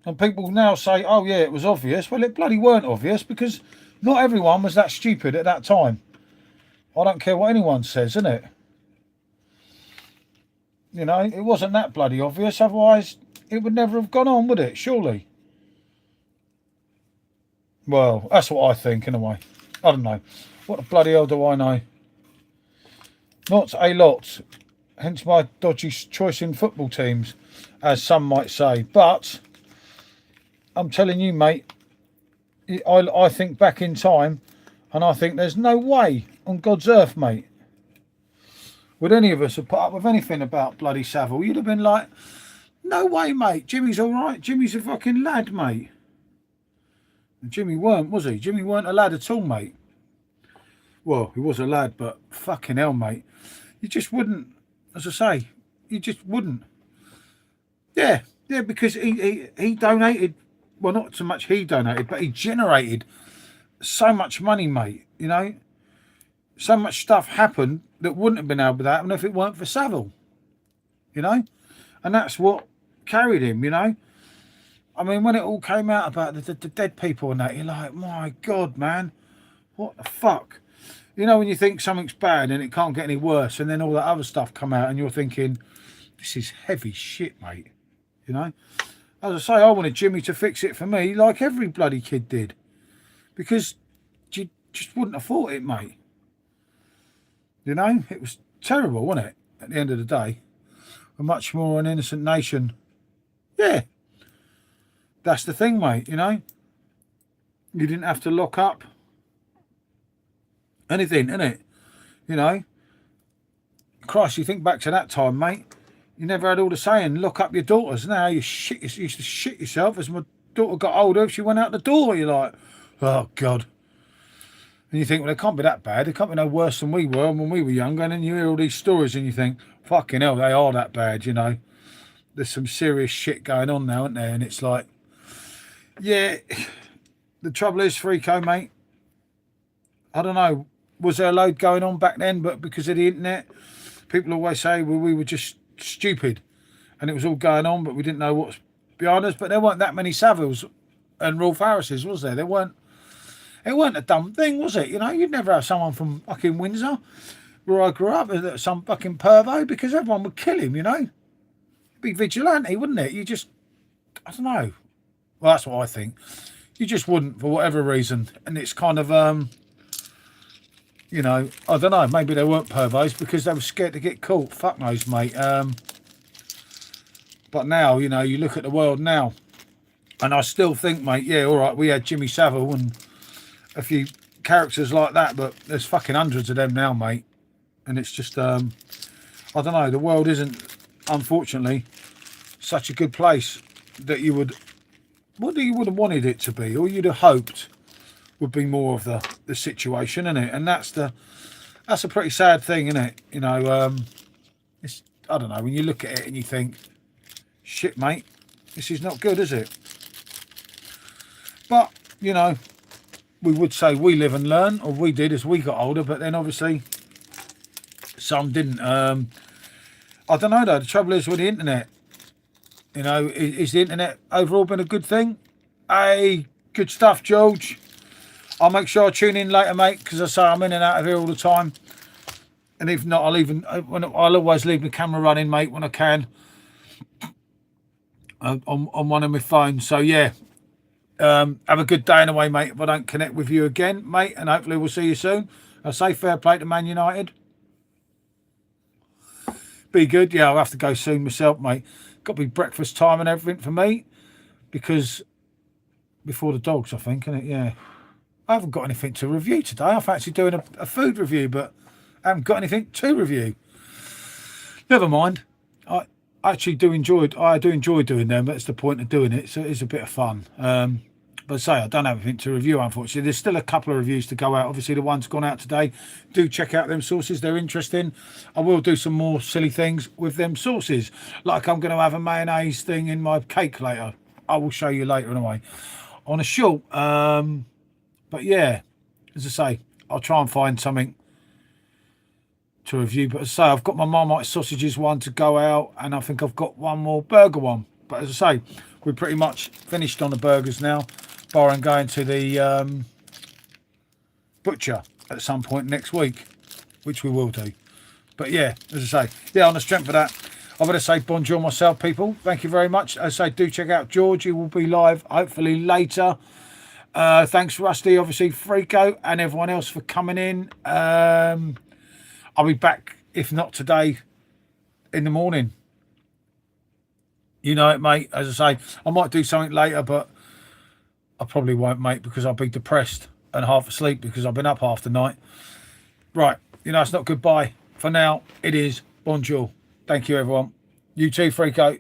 S1: And people now say, oh yeah, it was obvious. Well, it bloody weren't obvious, because not everyone was that stupid at that time. I don't care what anyone says, innit? You know, it wasn't that bloody obvious, otherwise it would never have gone on, would it? Surely. Well, that's what I think, in a way. I don't know. What the bloody hell do I know? Not a lot. Hence my dodgy choice in football teams, as some might say. But I'm telling you, mate, I think back in time, and I think there's no way on God's earth, mate, would any of us have put up with anything about bloody Savile. You'd have been like, no way, mate. Jimmy's all right. Jimmy's a fucking lad, mate. And Jimmy weren't, was he? Jimmy weren't a lad at all, mate. Well, he was a lad, but fucking hell, mate. You just wouldn't, as I say, you just wouldn't. Yeah, because he donated, well, not so much he donated, but he generated so much money, mate, you know. So much stuff happened that wouldn't have been able to happen if it weren't for Savile, you know. And that's what carried him, you know. I mean, when it all came out about the dead people and that, you're like, my God, man, what the fuck? You know, when you think something's bad and it can't get any worse, and then all that other stuff come out and you're thinking, this is heavy shit, mate, you know. As I say, I wanted Jimmy to fix it for me like every bloody kid did, because you just wouldn't have thought it, mate. You know, it was terrible, wasn't it, at the end of the day? A much more an innocent nation. Yeah. That's the thing, mate, you know. You didn't have to lock up anything, innit? You know. Christ, you think back to that time, mate. You never had all the saying, lock up your daughters. Now you used to shit yourself. As my daughter got older, if she went out the door, you're like, oh, God. And you think, well, it can't be that bad. It can't be no worse than we were when we were younger. And then you hear all these stories and you think, fucking hell, they are that bad, you know. There's some serious shit going on now, isn't there? And it's like, yeah, the trouble is, Freako, mate, I don't know, was there a load going on back then, but because of the internet, people always say, well, we were just stupid and it was all going on, but we didn't know what's behind us. But there weren't that many Saviles and Rolf Harrises, was there? It weren't a dumb thing, was it? You know, you'd never have someone from fucking Windsor, where I grew up, some fucking pervo, because everyone would kill him, you know. Be vigilante, wouldn't it? You just, I don't know. Well, that's what I think. You just wouldn't, for whatever reason. And it's kind of, you know, I don't know. Maybe they weren't pervos because they were scared to get caught. Fuck knows, mate. But now, you know, you look at the world now, and I still think, mate, yeah, all right, we had Jimmy Savile and a few characters like that, but there's fucking hundreds of them now, mate. And it's just, I don't know, the world isn't, unfortunately, such a good place that you would, what you would have wanted it to be, or you'd have hoped would be more of the situation, isn't it? And that's a pretty sad thing, isn't it? You know, it's, I don't know, when you look at it and you think, shit, mate, this is not good, is it? But, you know, we would say we live and learn, or we did as we got older, but then obviously some didn't. I don't know though, the trouble is with the internet, you know, is the internet overall been a good thing? Hey, good stuff, George. I'll make sure I tune in later, mate, because I say I'm in and out of here all the time. And if not, I'll always leave the camera running, mate, when I can, on one of my phones. So yeah, have a good day anyway, mate, if I don't connect with you again, mate, and hopefully we'll see you soon. I say fair play to Man United. Be good. Yeah, I'll have to go soon myself, mate. Got to be breakfast time and everything for me, because before the dogs, I think, isn't it? Yeah. I haven't got anything to review today. I fancy doing a food review, but I haven't got anything to review. Never mind. I actually do enjoy doing them. That's the point of doing it. So it is a bit of fun. But say I don't have anything to review, unfortunately. There's still a couple of reviews to go out. Obviously, the one's gone out today. Do check out them sauces. They're interesting. I will do some more silly things with them sauces. Like I'm going to have a mayonnaise thing in my cake later. I will show you later anyway. On a short. But yeah, as I say, I'll try and find something to review. But as I say, I've got my Marmite sausages one to go out, and I think I've got one more burger one. But as I say, we're pretty much finished on the burgers now, barring going to the butcher at some point next week, which we will do. But yeah, as I say, yeah, on the strength of that, I better say bonjour myself, people. Thank you very much. As I say, do check out George. He will be live hopefully later. Thanks, Rusty, obviously, Freako, and everyone else for coming in. I'll be back, if not today, in the morning. You know it, mate. As I say, I might do something later, but I probably won't, mate, because I'll be depressed and half asleep because I've been up half the night. Right, you know, it's not goodbye. For now, it is bonjour. Thank you, everyone. You too, Freako.